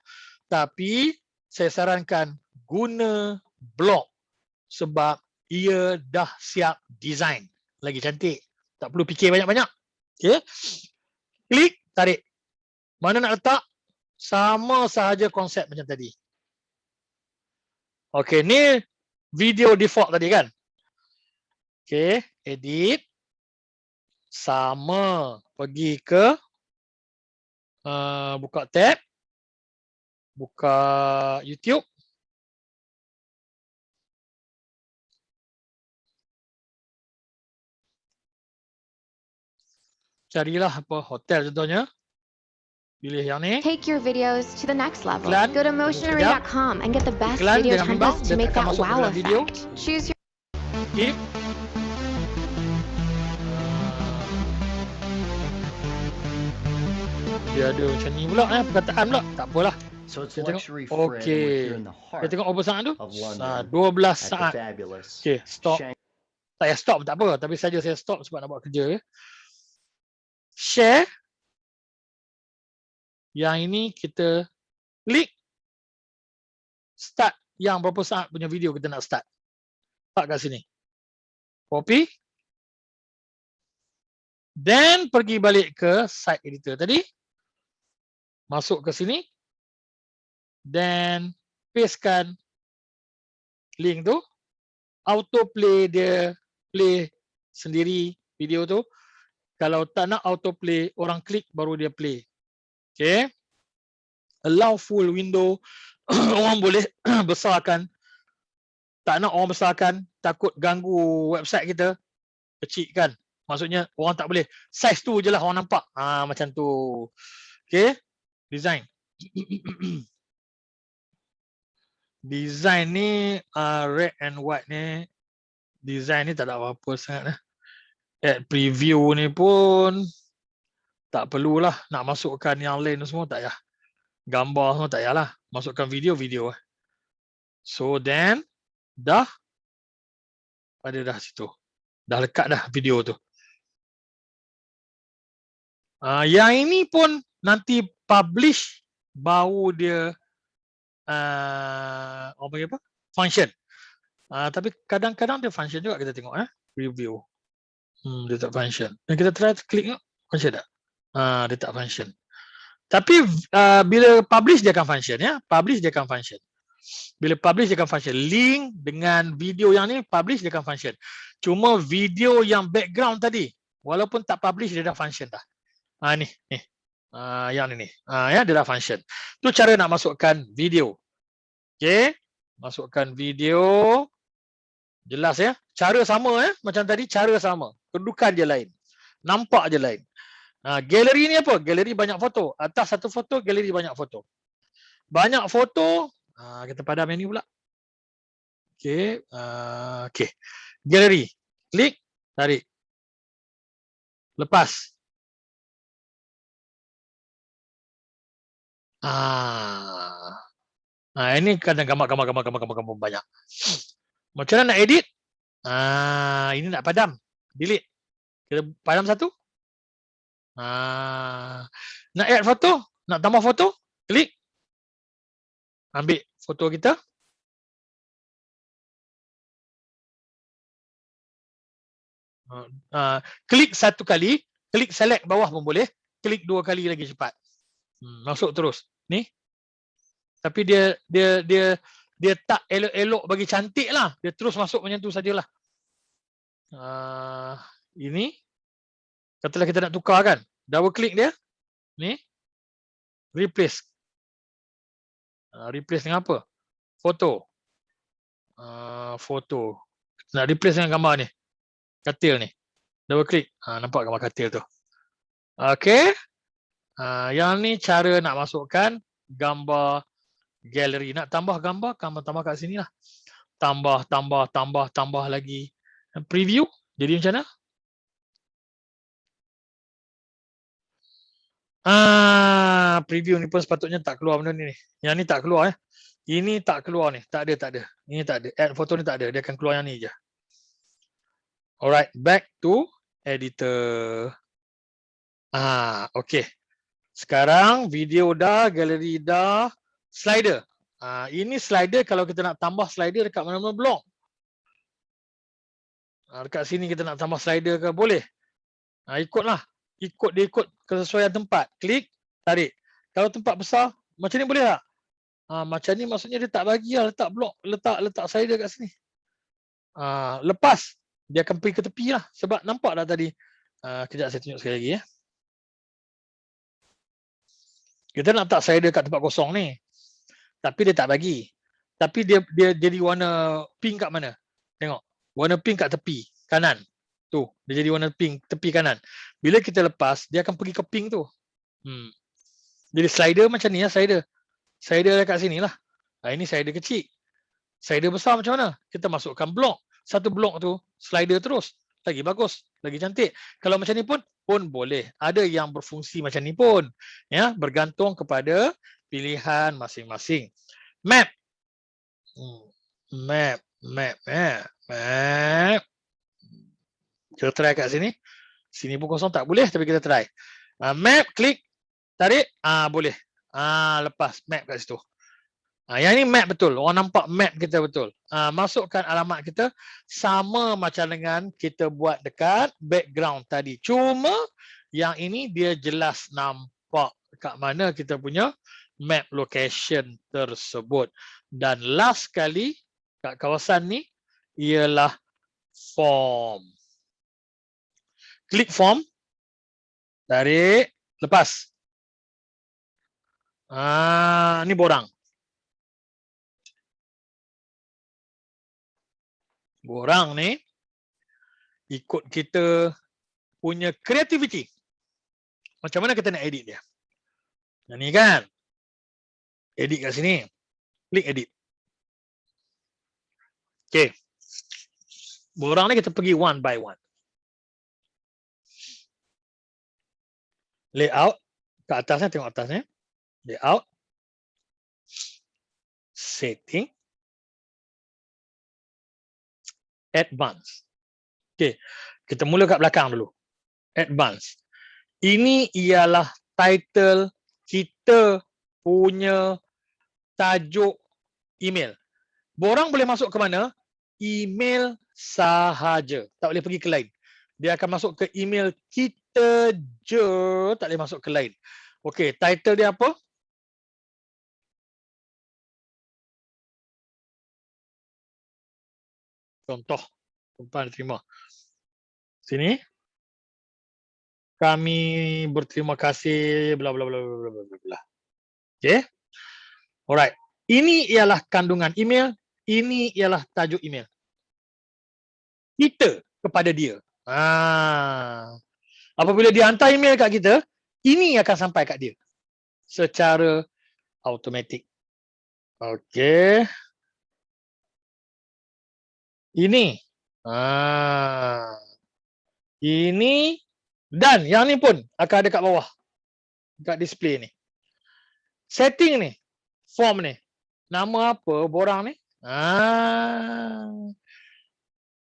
Tapi, saya sarankan guna blok. Sebab ia dah siap design. Lagi cantik. Tak perlu fikir banyak-banyak. Okay. Klik, tarik. Mana nak letak? Sama sahaja konsep macam tadi. Okay, ni video default tadi kan? Okay, edit. Sama. Pergi ke buka tab. Buka YouTube. Carilah apa hotel contohnya. Pilih yang ni. Take your videos to the next level. Iklan. Go to motionary.com and get the best Iklan, video jangan bimbang. templates to Dia make akan that masuk ke wow dalam video. effect. Choose your Skip. Dia ada macam ni pula perkataan pula. Tak apalah. So it's Kita tengok. luxury Fred, and we're here in the Kita heart tengok berapa saat tu? of London 12 at the saat. fabulous Okey, stop. Shang- Tak payah stop tak apa. Tapi saja saya stop sebab nak buat kerja. Share. Yang ini kita klik. Start. Yang berapa saat punya video kita nak start. Letak kat sini. Copy. Then pergi balik ke site editor tadi. Masuk ke sini. Then pastekan link tu. Auto play dia play sendiri video tu. Kalau tak nak auto play, orang klik baru dia play. Okay. Allow full window. Orang boleh besarkan. Tak nak orang besarkan, takut ganggu website kita. Kecilkan. Maksudnya orang tak boleh. Size tu je lah orang nampak. Macam tu. Okay. Design. Design ni red and white ni. Design ni tak ada apa-apa sangat. Add preview ni pun tak perlulah nak masukkan yang lain semua tak payah. Gambar semua tak payahlah. Masukkan video. So then dah pada dah situ. Dah lekat dah video tu. Yang ini pun nanti publish baru dia orang panggil apa? Function. Tapi kadang-kadang dia function juga kita tengok review. Dia tak function. Dan kita try klik tengok function tak? Dia tak function. Tapi bila publish dia akan function Publish dia akan function. Bila publish dia akan function. Link dengan video yang ni publish dia akan function. Cuma video yang background tadi walaupun tak publish dia dah function dah. Ni. Yang ni. Dia dah function. Tu cara nak masukkan video. Okay. Masukkan video. Jelas Cara sama macam tadi, cara sama. Kedudukan je lain. Nampak je lain. Galeri ni apa? Galeri banyak foto. Atas satu foto, galeri banyak foto. Banyak foto. Kita padam yang ni pula. Okay. Okay. Galeri. Klik. Tarik. Lepas. Ini kadang gambar banyak. Macam mana nak edit? Ini nak padam. Delete. Kita padam satu. Nak add foto, nak tambah foto, klik. Ambil foto kita. Klik satu kali, klik select bawah pun boleh, klik 2 kali lagi cepat. Masuk terus. Ni. Tapi dia tak elok-elok bagi cantik lah. Dia terus masuk macam tu sajalah. Ini. Katalah kita nak tukar kan. Double klik dia. Ni. Replace. Replace dengan apa? Foto. Foto. Nak replace dengan gambar ni. Katil ni. Double klik. Nampak gambar katil tu. Okay. Yang ni cara nak masukkan gambar galeri. Nak tambah gambar, tambah kat sini lah. Tambah lagi. Preview. Jadi macam mana? Preview ni pun sepatutnya tak keluar benda ni. Yang ni tak keluar. Ini tak keluar ni. Tak ada. Ini tak ada. Add foto ni tak ada. Dia akan keluar yang ni je. Alright. Back to editor. Okay. Sekarang video dah, galeri dah, slider. Ini slider kalau kita nak tambah slider dekat mana-mana blok. Dekat sini kita nak tambah slider ke boleh. Ikutlah. Dia ikut kesesuaian tempat. Klik, tarik. Kalau tempat besar, macam ni boleh tak? Macam ni maksudnya dia tak bagi lah letak blok, letak slider kat sini. Lepas, dia akan pergi ke tepi lah. Sebab nampak tak tadi. Kejap saya tunjuk sekali lagi. Kita nak letak slider kat tempat kosong ni. Tapi dia tak bagi. Tapi dia jadi warna pink kat mana? Tengok. Warna pink kat tepi kanan. Tu, dia jadi warna pink tepi kanan. Bila kita lepas, dia akan pergi ke pink tu. Jadi slider macam ni lah slider. Slider dekat sini lah. Ini slider kecil. Slider besar macam mana? Kita masukkan blok. Satu blok tu slider terus. Lagi bagus, lagi cantik. Kalau macam ni pun boleh. Ada yang berfungsi macam ni pun. Ya, bergantung kepada pilihan masing-masing. Map. Map. Kita try kat sini. Sini pun kosong tak boleh tapi kita try. Map, klik, tarik, boleh. Lepas map kat situ. Yang ni map betul. Orang nampak map kita betul. Masukkan alamat kita sama macam dengan kita buat dekat background tadi. Cuma yang ini dia jelas nampak kat mana kita punya map location tersebut. Dan last kali kat kawasan ni ialah form. Klik form. Tarik. Lepas. Ni borang. Borang ni ikut kita punya creativity. Macam mana kita nak edit dia. Yang ni kan. Edit kat sini. Klik edit. Okay. Borang ni kita pergi one by one. Layout. Kat atasnya, tengok atasnya. Layout. Setting. Advance. Okay. Kita mula kat belakang dulu. Advance. Ini ialah title kita punya tajuk email. Borang boleh masuk ke mana? Email sahaja. Tak boleh pergi ke lain. Dia akan masuk ke email kita je. Tak boleh masuk ke lain. Okey, title dia apa? Contoh. Tumpang terima. Sini. Kami berterima kasih bla bla bla bla bla bla. Okey. Alright. Ini ialah kandungan email, ini ialah tajuk email. Kita kepada dia. Apabila dia hantar email kat kita, ini akan sampai kat dia secara automatik. Okey. Ini. Ini dan yang ni pun akan ada kat bawah. Kat display ni. setting ni, form ni. Nama apa borang ni?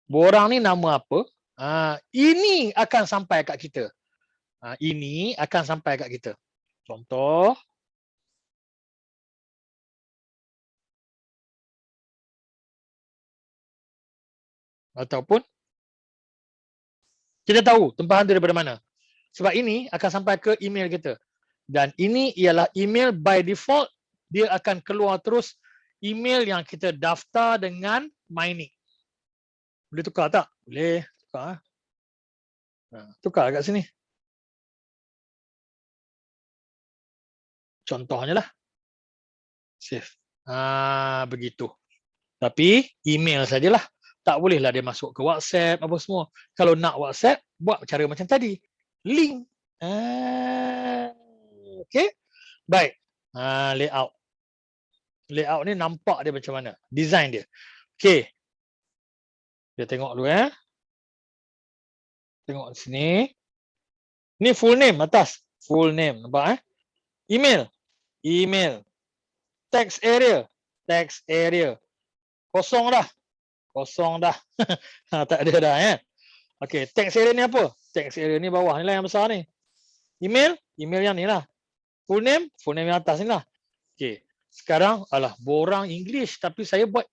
Borang ni nama apa? Ini akan sampai kat kita. Ini akan sampai kat kita. Contoh. Ataupun kita tahu tempahan tu daripada mana. Sebab ini akan sampai ke email kita. Dan ini ialah email by default. Dia akan keluar terus email yang kita daftar dengan Mynik. Boleh tukar tak? Boleh. Tukar. Tukar kat sini. Contohnya lah. Save. Begitu. Tapi email sajalah. Tak bolehlah dia masuk ke WhatsApp apa semua. Kalau nak WhatsApp, buat cara macam tadi. Link. Okay. Baik. Layout. Layout ni nampak dia macam mana. Design dia. Okay. Kita tengok dulu Tengok sini. Ni full name atas. Full name. Nampak Email. Email. Text area. Text area. Kosong dah. Tak ada dah Okey, text area ni apa? Text area ni bawah ni lah yang besar ni. Email, email yang ni lah. Full name yang atas ni lah. Okey, sekarang borang English tapi saya buat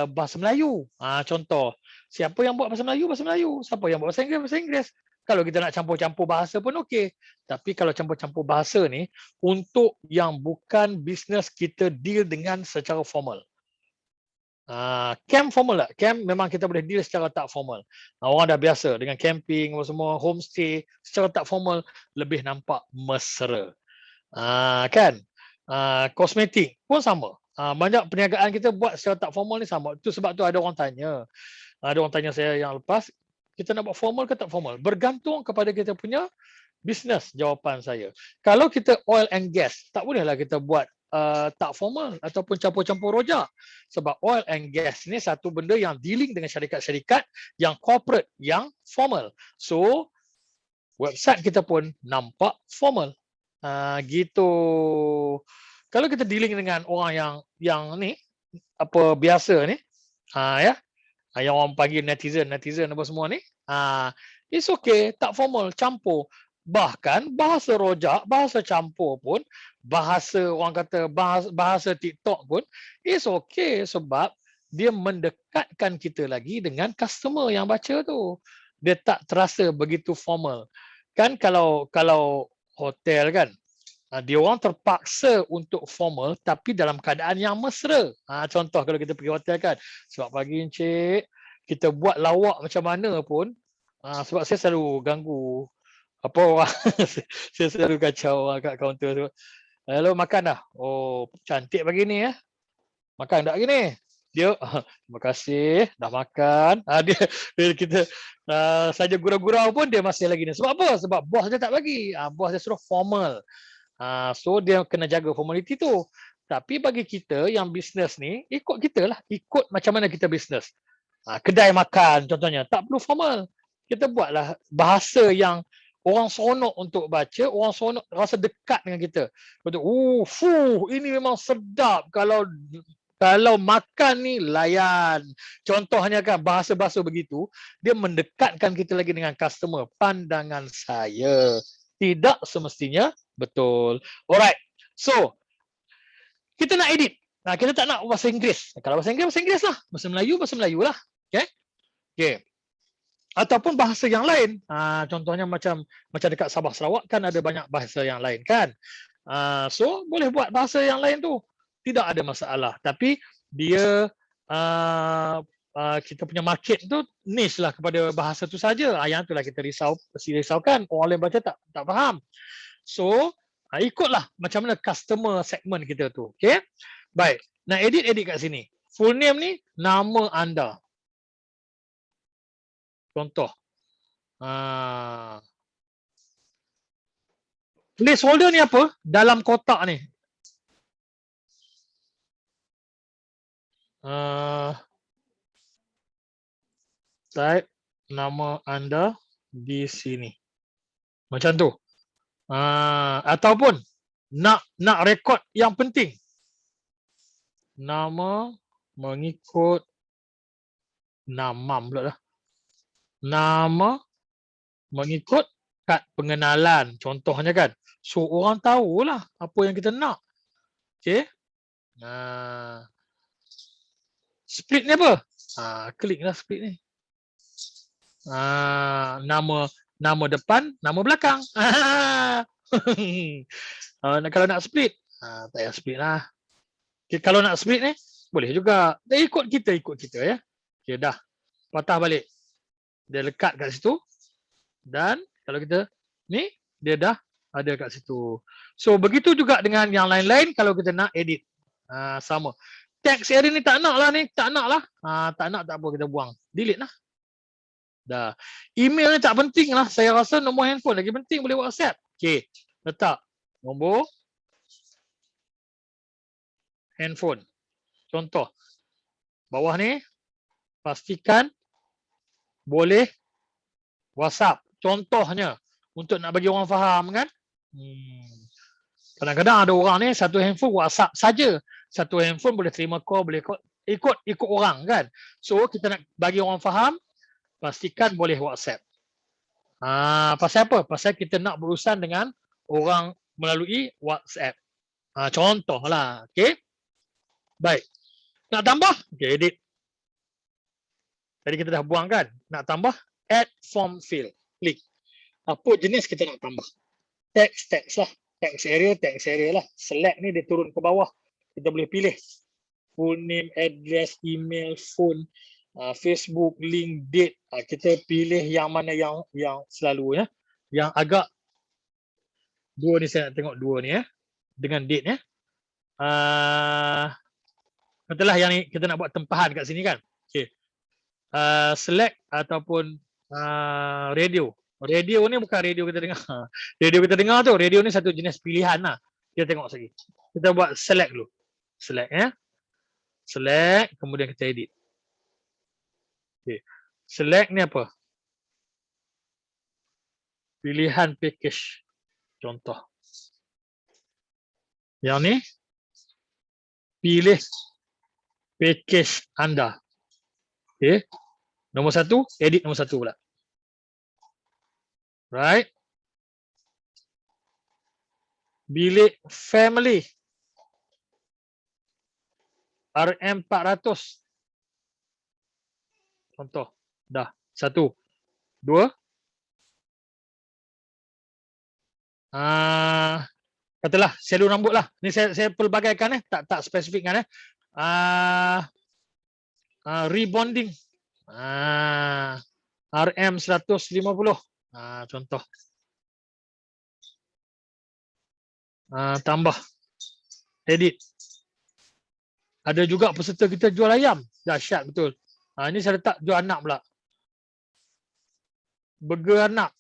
bahasa Melayu. Contoh, siapa yang buat bahasa Melayu? Bahasa Melayu. Siapa yang buat bahasa Inggeris? Bahasa Inggeris. Kalau kita nak campur-campur bahasa pun okey. Tapi kalau campur-campur bahasa ni untuk yang bukan bisnes kita deal dengan secara formal. Camp formal tak? Camp memang kita boleh deal secara tak formal. Orang dah biasa dengan camping semua, homestay secara tak formal lebih nampak mesra. Kan? Kosmetik pun sama. Banyak perniagaan kita buat secara tak formal ni sama. Itu sebab tu ada orang tanya. Ada orang tanya saya yang lepas, kita nak buat formal ke tak formal? Bergantung kepada kita punya bisnes, jawapan saya. Kalau kita oil and gas, tak bolehlah kita buat tak formal ataupun campur-campur rojak. Sebab oil and gas ni satu benda yang dealing dengan syarikat-syarikat yang corporate, yang formal. So, website kita pun nampak formal. Gitu. Kalau kita dealing dengan orang yang ni, apa biasa ni, yang orang panggil netizen apa semua ni, it's okay, tak formal, campur. Bahkan bahasa rojak, bahasa campur pun, bahasa orang kata bahasa TikTok pun, it's okay sebab dia mendekatkan kita lagi dengan customer yang baca tu. Dia tak terasa begitu formal. Kan kalau hotel kan, dia orang terpaksa untuk formal tapi dalam keadaan yang mesra. Contoh kalau kita pergi hotel kan, sebab pagi encik, kita buat lawak macam mana pun, sebab saya selalu ganggu apa orang saya selalu kacau orang kat kaunter tu. Hello, makan dah? Oh, cantik pagi ni Makan tak gini? Dia, terima kasih, dah makan. Dia kita saja gurau-gurau pun dia masih lagi ni. Sebab apa? Sebab bos dia tak bagi. Bos dia suruh formal. So dia kena jaga formality tu. Tapi bagi kita yang bisnes ni, ikut kita lah. Ikut macam mana kita bisnes. Kedai makan contohnya, tak perlu formal. Kita buatlah bahasa yang orang seronok untuk baca, orang seronok rasa dekat dengan kita. Betul. Ini memang sedap kalau makan ni layan. Contohnya kan bahasa-bahasa begitu, dia mendekatkan kita lagi dengan customer. Pandangan saya. Tidak semestinya betul. Alright. So, kita nak edit. Kita tak nak bahasa Inggeris. Kalau bahasa Inggeris lah. Bahasa Melayu lah. Okay. Ataupun bahasa yang lain. Contohnya macam dekat Sabah Sarawak kan ada banyak bahasa yang lain kan. So boleh buat bahasa yang lain tu. Tidak ada masalah. Tapi dia kita punya market tu niche lah kepada bahasa tu saja. Yang itulah kita risaukan. Orang lain baca tak faham. So ikutlah macam mana customer segment kita tu. Okay. Baik. Nak edit kat sini. Full name ni nama anda. Contoh. Placeholder ni apa? Dalam kotak ni. Type nama anda di sini. Macam tu. Ataupun Nak rekod yang penting. Nama mengikut nama pula dah. Nama mengikut kad pengenalan. Contohnya kan. So orang tahulah apa yang kita nak. Okey. Split ni apa? Kliklah split ni. Nama depan, nama belakang. Kalau nak split, tak payah split lah. Okay, kalau nak split ni, boleh juga. Ikut kita ya. Okay, dah. Patah balik. Dia lekat kat situ. Dan kalau kita ni, dia dah ada kat situ. So, begitu juga dengan yang lain-lain kalau kita nak edit. Sama. Text area ni tak nak lah ni. Tak nak lah. Tak nak tak apa, kita buang. Delete lah. Dah. Email ni tak penting lah. Saya rasa nombor handphone lagi penting, boleh WhatsApp. Okay. Letak nombor handphone. Contoh. Bawah ni. Pastikan boleh WhatsApp. Contohnya. Untuk nak bagi orang faham kan. Kadang-kadang ada orang ni satu handphone WhatsApp saja. Satu handphone boleh terima call, boleh call. Ikut orang kan. So kita nak bagi orang faham. Pastikan boleh WhatsApp. Pasal apa? Pasal kita nak berurusan dengan orang melalui WhatsApp. Contohlah. Okay. Baik. Nak tambah? Okay, edit. Tadi kita dah buang kan? Nak tambah? Add form field. Klik. Apa jenis kita nak tambah? Text lah. Text area lah. Select ni dia turun ke bawah. Kita boleh pilih. Full name, address, email, phone, Facebook, link, date. Kita pilih yang mana yang selalu ya. Yang agak dua ni saya nak tengok dua ni ya. Dengan date ya. Katalah yang ni kita nak buat tempahan kat sini kan. Okay. Select ataupun radio. Radio ni bukan radio kita dengar. Radio kita dengar tu, radio ni satu jenis pilihan lah. Kita tengok lagi. Kita buat select dulu. Select ya. Select, kemudian kita edit. Okay. Select ni apa? Pilihan package. Contoh. Yang ni. Pilih package anda. Okay. Nombor satu, edit nombor satu pula. Right. Bilik family. RM400. Contoh. Dah. Satu. Dua. Katalah salon rambut lah. Ni saya pelbagaikan tak spesifikkan rebonding. RM150. Contoh. Tambah. Edit. Ada juga peserta kita jual ayam. Dahsyat betul. Ini saya letak jual anak pula. Burger anak.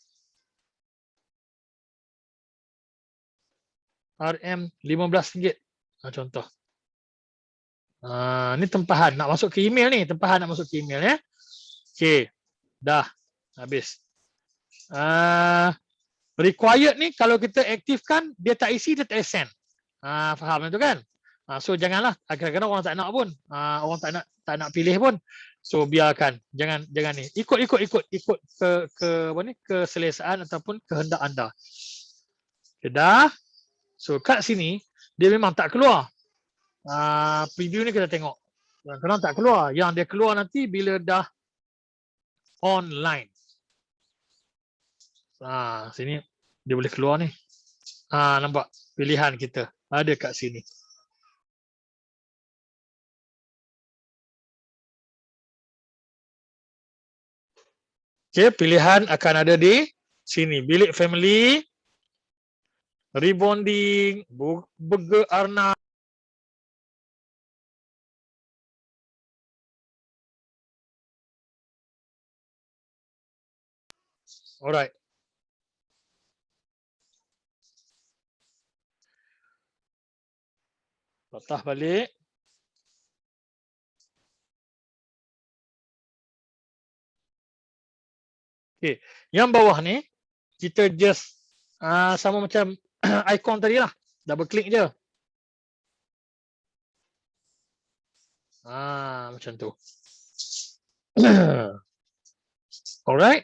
RM15. Contoh. Ni tempahan. Nak masuk ke email ni. Tempahan nak masuk ke email ya. Okay. Dah. Habis. Required ni kalau kita aktifkan, dia tak isi, dia tak send. Faham tu kan? So janganlah. Kadang-kadang orang tak nak pun. Orang tak nak pilih pun. So biarkan. Jangan ni. Ikut ke apa ni? Keselesaan ataupun kehendak anda. Dah. So kat sini dia memang tak keluar. Preview ni kita tengok. Kadang-kadang tak keluar. Yang dia keluar nanti bila dah online. Sini dia boleh keluar ni. Nampak pilihan kita ada kat sini. Okay, pilihan akan ada di sini. Bilik family, rebonding, burger arnab. Alright. Patah balik. Okay. Yang bawah ni kita just sama macam ikon tadi lah. Double klik je. Macam tu. Alright.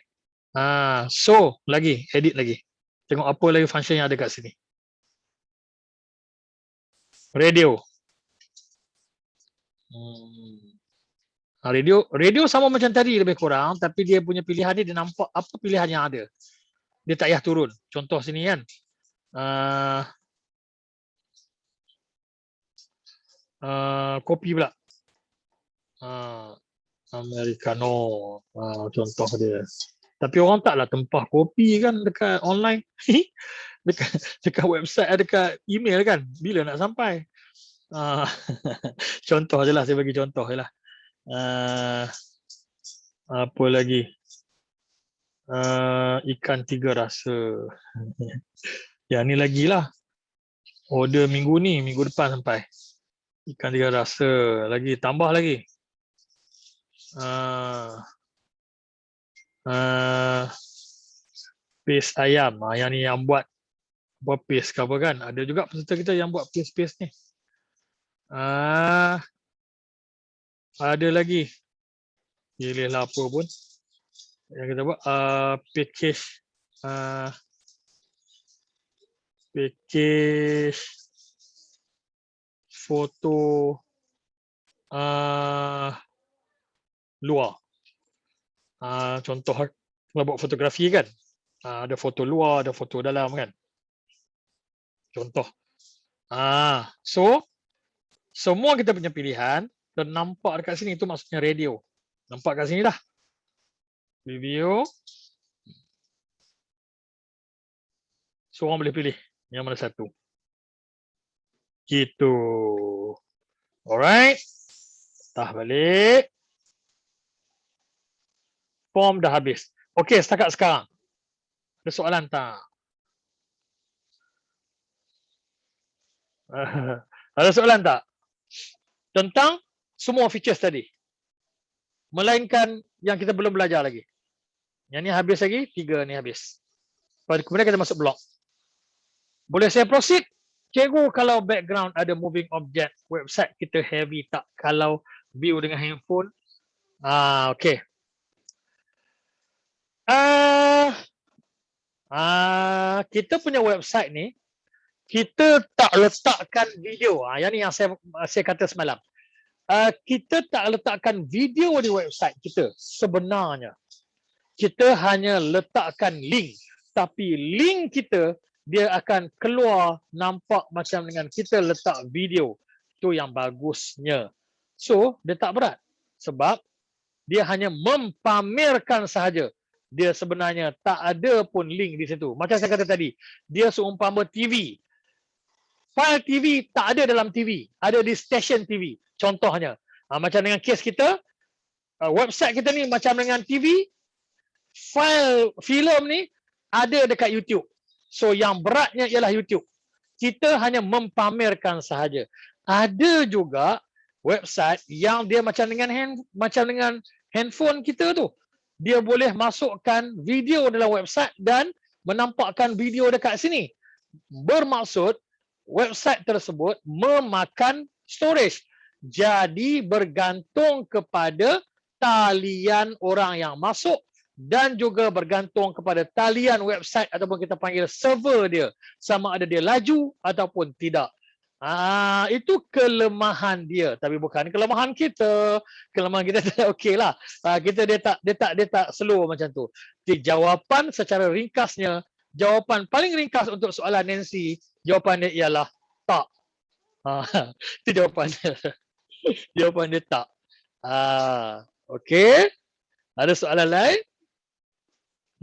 So lagi, edit lagi. Tengok apa lagi function yang ada kat sini. Radio. Radio sama macam tadi lebih kurang, tapi dia punya pilihan dia nampak apa pilihan yang ada. Dia tak payah turun. Contoh sini kan. Kopi pula. Americano. Contoh dia. Tapi orang taklah tempah kopi kan dekat online. dekat website, dekat email kan. Bila nak sampai? Contoh je lah, saya bagi contoh je lah. Apa lagi? Ikan 3 rasa. Yang ni lagi lah. Order minggu ni, minggu depan sampai. Ikan 3 rasa. Lagi, tambah lagi. Paste ayam. Yang ni yang buat paste ke apa kan. Ada juga peserta kita yang buat paste ni. Ada lagi. Pilihlah apa pun. Yang kita buat package. Package foto luar. Contoh kalau buat fotografi kan. Ada foto luar, ada foto dalam kan. Contoh. So semua kita punya pilihan dan nampak dekat sini, itu maksudnya radio. Nampak kat sini dah. Video. So orang boleh pilih yang mana satu. Gitu. Alright. Dah balik. Form dah habis. Okey, setakat sekarang. Ada soalan tak? Ada soalan tak? Tentang semua features tadi. Melainkan yang kita belum belajar lagi. Yang ni habis lagi, 3 ni habis. Kemudian kita masuk blok. Boleh saya proceed? Cikgu, kalau background ada moving object, website kita heavy tak kalau view dengan handphone? Okey. Kita punya website ni, kita tak letakkan video. Yang ni yang saya kata semalam. Kita tak letakkan video di website kita sebenarnya. Kita hanya letakkan link. Tapi link kita, dia akan keluar nampak macam dengan kita letak video. Itu yang bagusnya. So, dia tak berat. Sebab dia hanya mempamerkan sahaja. Dia sebenarnya tak ada pun link di situ. Macam saya kata tadi, dia seumpama TV. File TV tak ada dalam TV. Ada di stesen TV. Contohnya. Macam dengan kes kita, website kita ni macam dengan TV. File filem ni ada dekat YouTube. So yang beratnya ialah YouTube. Kita hanya mempamerkan sahaja. Ada juga website yang dia macam dengan handphone kita tu. Dia boleh masukkan video dalam website dan menampakkan video dekat sini. Bermaksud website tersebut memakan storage. Jadi bergantung kepada talian orang yang masuk dan juga bergantung kepada talian website ataupun kita panggil server dia. Sama ada dia laju ataupun tidak. Itu kelemahan dia, tapi bukan kelemahan kita. Kelemahan kita okey lah. Dia tak slow macam tu. Jadi, jawapan secara ringkasnya, jawapan paling ringkas untuk soalan Nancy, jawapan dia ialah tak. Itu jawapannya. Jawapan dia tak. Okey. Ada soalan lain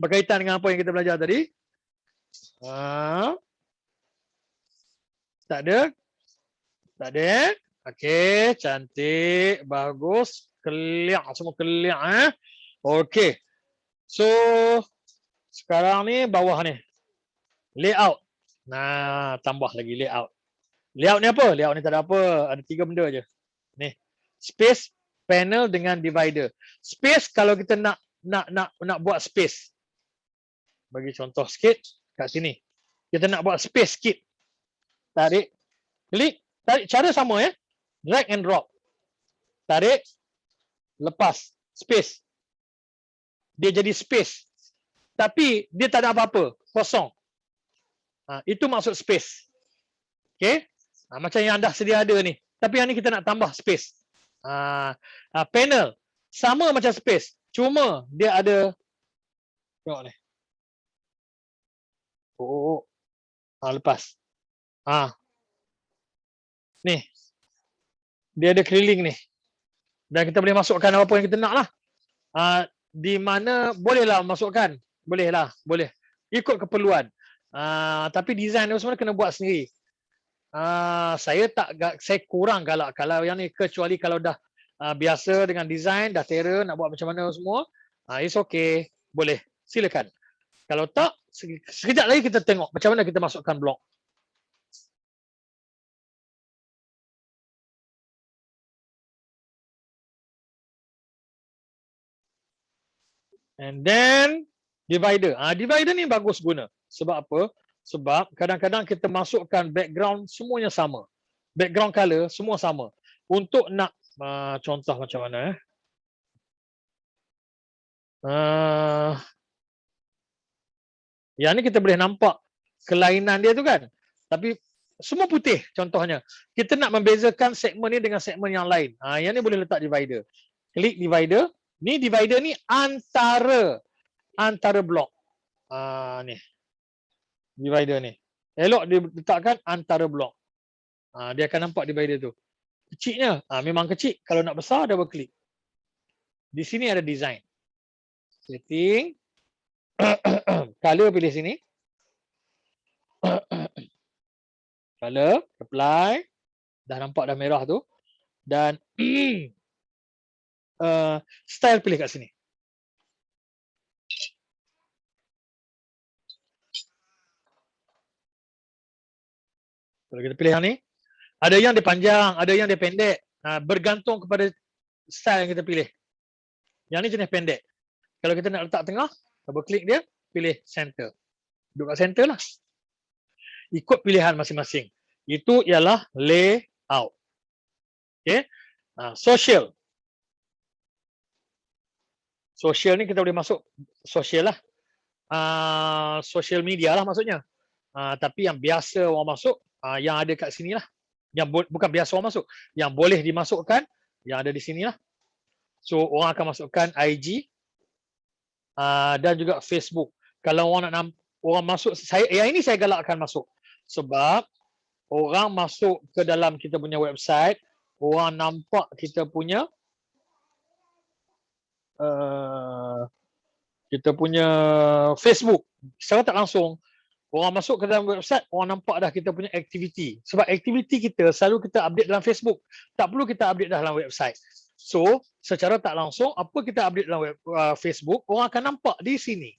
berkaitan dengan apa yang kita belajar tadi? Tak ada? Tak ada? Okey, cantik, bagus, clear, semua clear. Okey. So, sekarang ni bawah ni. Layout. Tambah lagi layout. Layout ni apa? Layout ni tak ada apa. Ada 3 benda je. Ni. Space, panel dengan divider. Space kalau kita nak buat space. Bagi contoh sikit kat sini. Kita nak buat space sikit. tarik, klik, tarik. Cara sama ya. Drag and drop. Tarik, lepas, space. Dia jadi space. Tapi dia tak ada apa-apa, kosong. Itu maksud space. Okey? Macam yang dah sedia ada ni. Tapi yang ni kita nak tambah space. Panel sama macam space. Cuma dia ada, tengok ni. Lepas. Ni. Dia ada keliling ni. Dan kita boleh masukkan apa yang kita nak lah. Di mana bolehlah masukkan. Bolehlah, boleh. Ikut keperluan. Tapi design tu semua kena buat sendiri. Saya kurang galak kalau yang ni, kecuali kalau dah biasa dengan design, dah terror, nak buat macam mana semua. It's okay. Boleh. Silakan. Kalau tak, sekejap lagi kita tengok macam mana kita masukkan blok. And then divider. Divider ni bagus guna. Sebab apa? Sebab kadang-kadang kita masukkan background semuanya sama. Background color semua sama. Untuk nak contoh macam mana yang ni kita boleh nampak kelainan dia tu kan. Tapi semua putih contohnya. Kita nak membezakan segmen ni dengan segmen yang lain. Yang ni boleh letak divider. Klik divider. Ni divider ni antara blok. Ni. Divider ni. Elok diletakkan antara blok. Dia akan nampak divider tu. Kecilnya, memang kecil. Kalau nak besar, double klik. Di sini ada design. Setting. Color pilih sini. Color, apply. Dah nampak dah merah tu. Dan style pilih kat sini. Kalau kita pilih yang ni, ada yang dia panjang, ada yang dia pendek. Bergantung kepada style yang kita pilih. Yang ni jenis pendek. Kalau kita nak letak tengah, double klik dia, pilih center. Duduk kat center lah. Ikut pilihan masing-masing. Itu ialah layout. Okay. Social. Social ni kita boleh masuk social lah. Social media lah maksudnya. Tapi yang biasa orang masuk, yang ada kat sini lah. Yang bukan biasa orang masuk. Yang boleh dimasukkan, yang ada di sini lah. So orang akan masukkan IG dan juga Facebook. Kalau orang nak orang masuk, yang ini saya galakkan masuk. Sebab orang masuk ke dalam kita punya website, orang nampak kita punya Facebook. Secara tak langsung, orang masuk ke dalam website, orang nampak dah kita punya aktiviti. Sebab aktiviti kita selalu kita update dalam Facebook. Tak perlu kita update dalam website. So, secara tak langsung, apa kita update dalam Facebook, orang akan nampak di sini.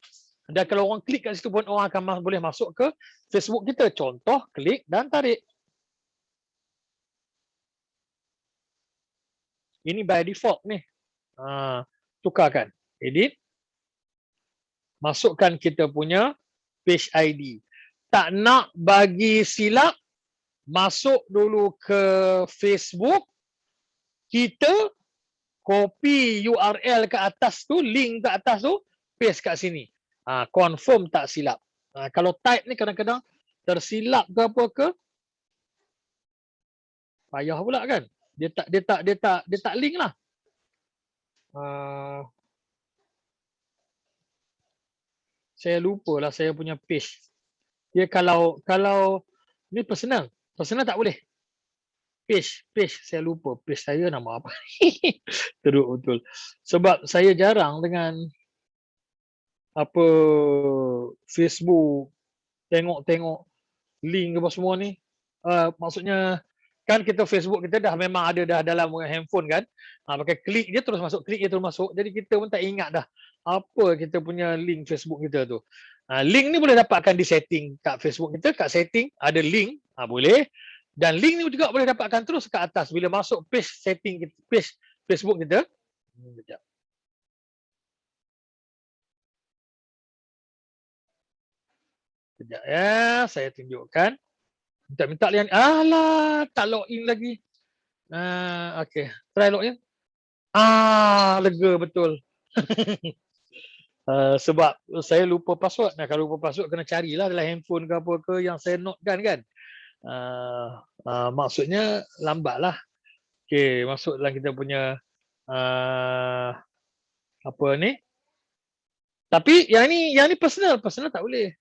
Dan kalau orang klik kat situ pun, orang akan boleh masuk ke Facebook kita. Contoh, klik dan tarik. Ini by default ni. Tukarkan. Edit. Masukkan kita punya page ID. Tak nak bagi silap, masuk dulu ke Facebook. Kita copy URL ke atas tu, link ke atas tu, paste kat sini. Confirm tak silap. Kalau type ni kadang-kadang tersilap ke apa ke, payah pula kan. Dia tak link lah. Saya lupa lah saya punya page. Dia kalau ni personal tak boleh. Page saya lupa page saya nama apa. Teruk betul. Sebab saya jarang dengan apa Facebook tengok link apa semua ni. Maksudnya kan kita Facebook kita dah memang ada dah dalam handphone kan. Pakai klik dia terus masuk, klik dia terus masuk. Jadi kita pun tak ingat dah apa kita punya link Facebook kita tu. Link ni boleh dapatkan di setting kat Facebook kita, kat setting ada link, boleh. Dan link ni juga boleh dapatkan terus kat atas bila masuk page setting kita, page Facebook kita. Sekejap. Sekejap ya, saya tunjukkan. Minta link. Alah, tak login lagi. Okay. Try login. Lega betul. Sebab saya lupa password. Nah, kalau lupa password kena carilah dalam handphone ke apa ke yang saya notekan kan. Maksudnya lambatlah. Okay, masuk dalam kita punya apa ni. Tapi yang ni personal tak boleh.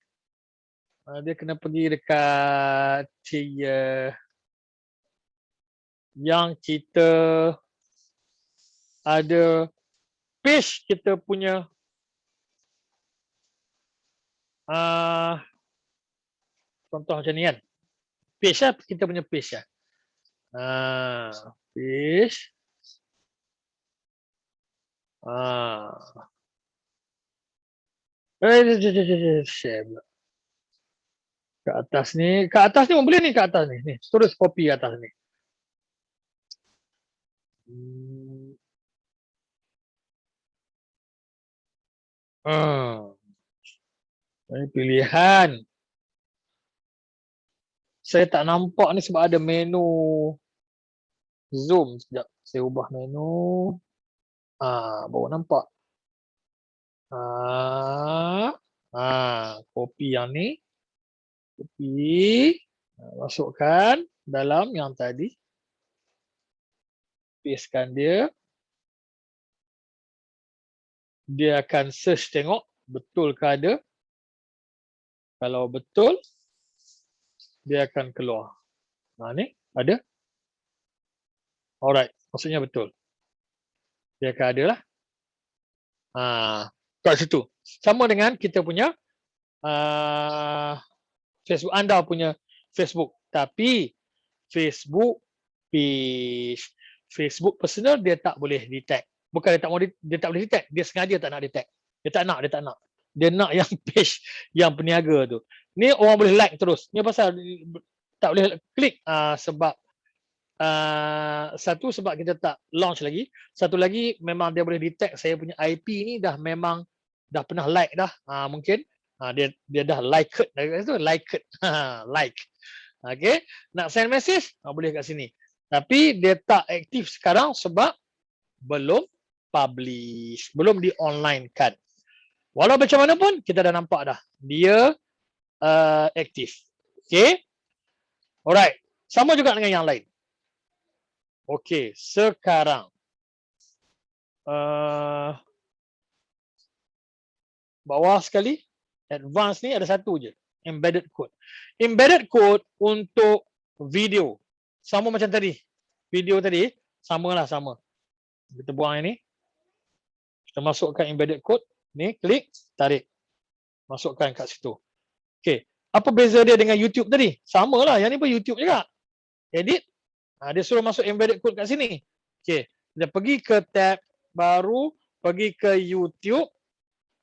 Dia kena pergi dekat yang kita ada page kita punya contoh macam ni kan. Page lah, kita punya page lah. Page. Share pula. Kat atas ni boleh ni kat atas ni. Ni, terus copy kat atas ni. Ini pilihan. Saya tak nampak ni sebab ada menu Zoom. Sekejap, saya ubah menu. Baru nampak. Copy yang ni. Copy. Masukkan dalam yang tadi. Pastekan dia. Dia akan search tengok betul ke ada. Kalau betul, dia akan keluar. Ni ada. Alright, maksudnya betul. Dia akan ada lah. Kat situ. Sama dengan kita punya Facebook, anda punya Facebook. Tapi Facebook page, Facebook personal dia tak boleh detect. Bukan dia tak boleh detect, dia sengaja tak nak detect. Dia tak nak. Dia nak yang page yang peniaga tu. Ni orang boleh like terus. Ni pasal tak boleh klik sebab satu sebab kita tak launch lagi. Satu lagi memang dia boleh detect saya punya IP ni dah memang dah pernah like dah. Mungkin dia dah like like. Okay, nak send message boleh kat sini. Tapi dia tak aktif sekarang sebab belum publish, belum di online kan. Walau macam mana pun kita dah nampak dah dia aktif. Okay, alright, sama juga dengan yang lain. Okay, sekarang bawah sekali advance ni ada satu je, embedded code. Embedded code untuk video sama macam tadi. Video tadi sama. Kita buang ini. Kita masukkan embedded code ni, klik, tarik. Masukkan kat situ. Okey, apa beza dia dengan YouTube tadi? Samalah, yang ni pun YouTube juga. Edit. Dia suruh masuk embedded code kat sini. Okey, kita pergi ke tab baru, pergi ke YouTube,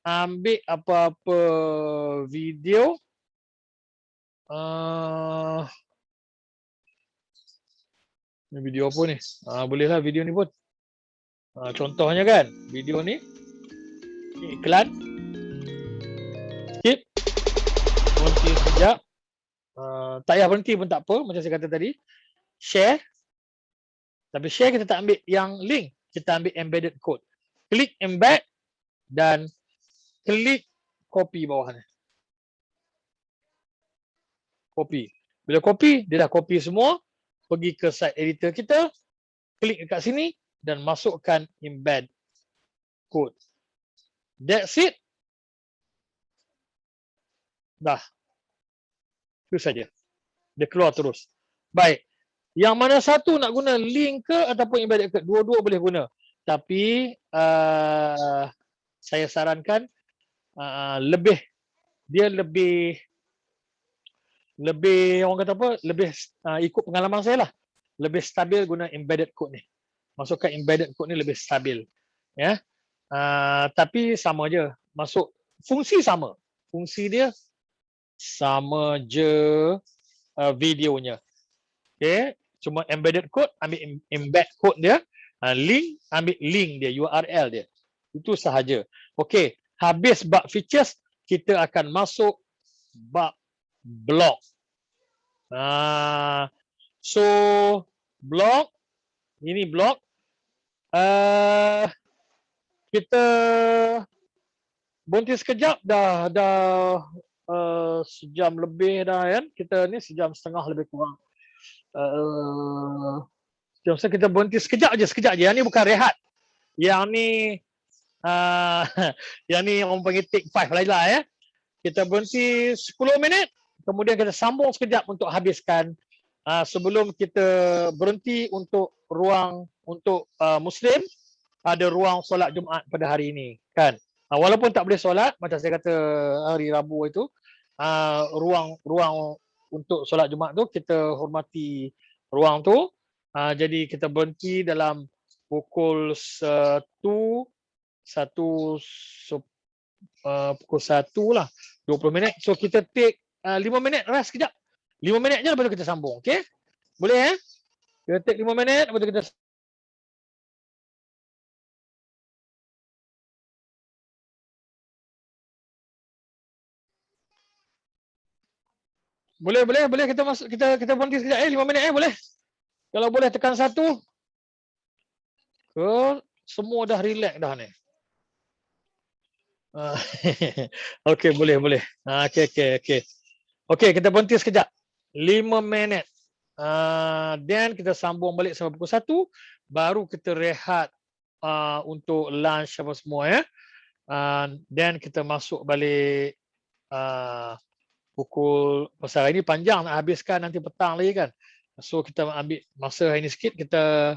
ambil apa-apa video. Ni video apa ni? Bolehlah video ni pun. Contohnya kan, video ni iklan. Skip. Berhenti sekejap. Tak payah berhenti pun tak apa, macam saya kata tadi. Share. Tapi share kita tak ambil yang link, kita ambil embedded code. Klik embed dan klik copy bawah ni. Copy. Bila copy, dia dah copy semua. Pergi ke site editor kita, klik dekat sini dan masukkan embed code. That's it. Dah. Itu saja. Dia keluar terus. Baik. Yang mana satu nak guna link ke ataupun embedded code? Dua-dua boleh guna. Tapi saya sarankan dia lebih orang kata apa? Lebih ikut pengalaman saya lah. Lebih stabil guna embedded code ni. Masukkan embedded code ni lebih stabil. Ya. Tapi sama je. Masuk fungsi sama. Fungsi dia sama je videonya. Okay. Cuma embedded code ambil embed code dia. Link ambil link dia, URL dia. Itu sahaja. Okay. Habis bab features, kita akan masuk bab blog. So blok, ini blok. Kita berhenti sekejap, dah sejam lebih dah kan. Kita ni sejam setengah lebih kurang. Sejam setengah, kita berhenti sekejap je. Yang ni bukan rehat. Yang ni yang ni orang panggil take 5 lah ya. Kita berhenti 10 minit, kemudian kita sambung sekejap untuk habiskan sebelum kita berhenti untuk ruang untuk Muslim, ada ruang solat Jumaat pada hari ini kan. Walaupun tak boleh solat, macam saya kata hari Rabu itu, ruang untuk solat Jumaat tu kita hormati ruang tu. Jadi kita berhenti dalam pukul 1 pukul 1 lah, 20 minit. So kita take 5 minit rest sekejap. 5 minit je, lepas tu kita sambung. Okay? Boleh Kita take 5 minit, lepas tu kita boleh kita masuk, kita berhenti sekejap 5 minit boleh. Kalau boleh tekan 1. Semua dah relax dah ni. Okey, boleh. Okey, kita berhenti sekejap. 5 minit. Then kita sambung balik sampai pukul 1, baru kita rehat untuk lunch apa semua ya. Then kita masuk balik pukul, pasal hari ni panjang nak habiskan nanti petang lagi kan. So kita ambil masa hari ni sikit, kita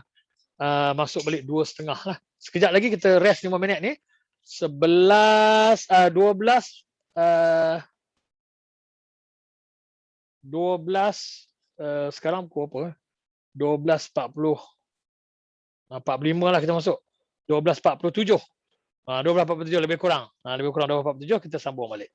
masuk balik 2.30 lah. Sekejap lagi kita rest 5 minit ni. 11, 12, 12, sekarang pukul apa? 12.40. 45 lah kita masuk. 12.47. 12.47 lebih kurang. Lebih kurang 12.47 kita sambung balik.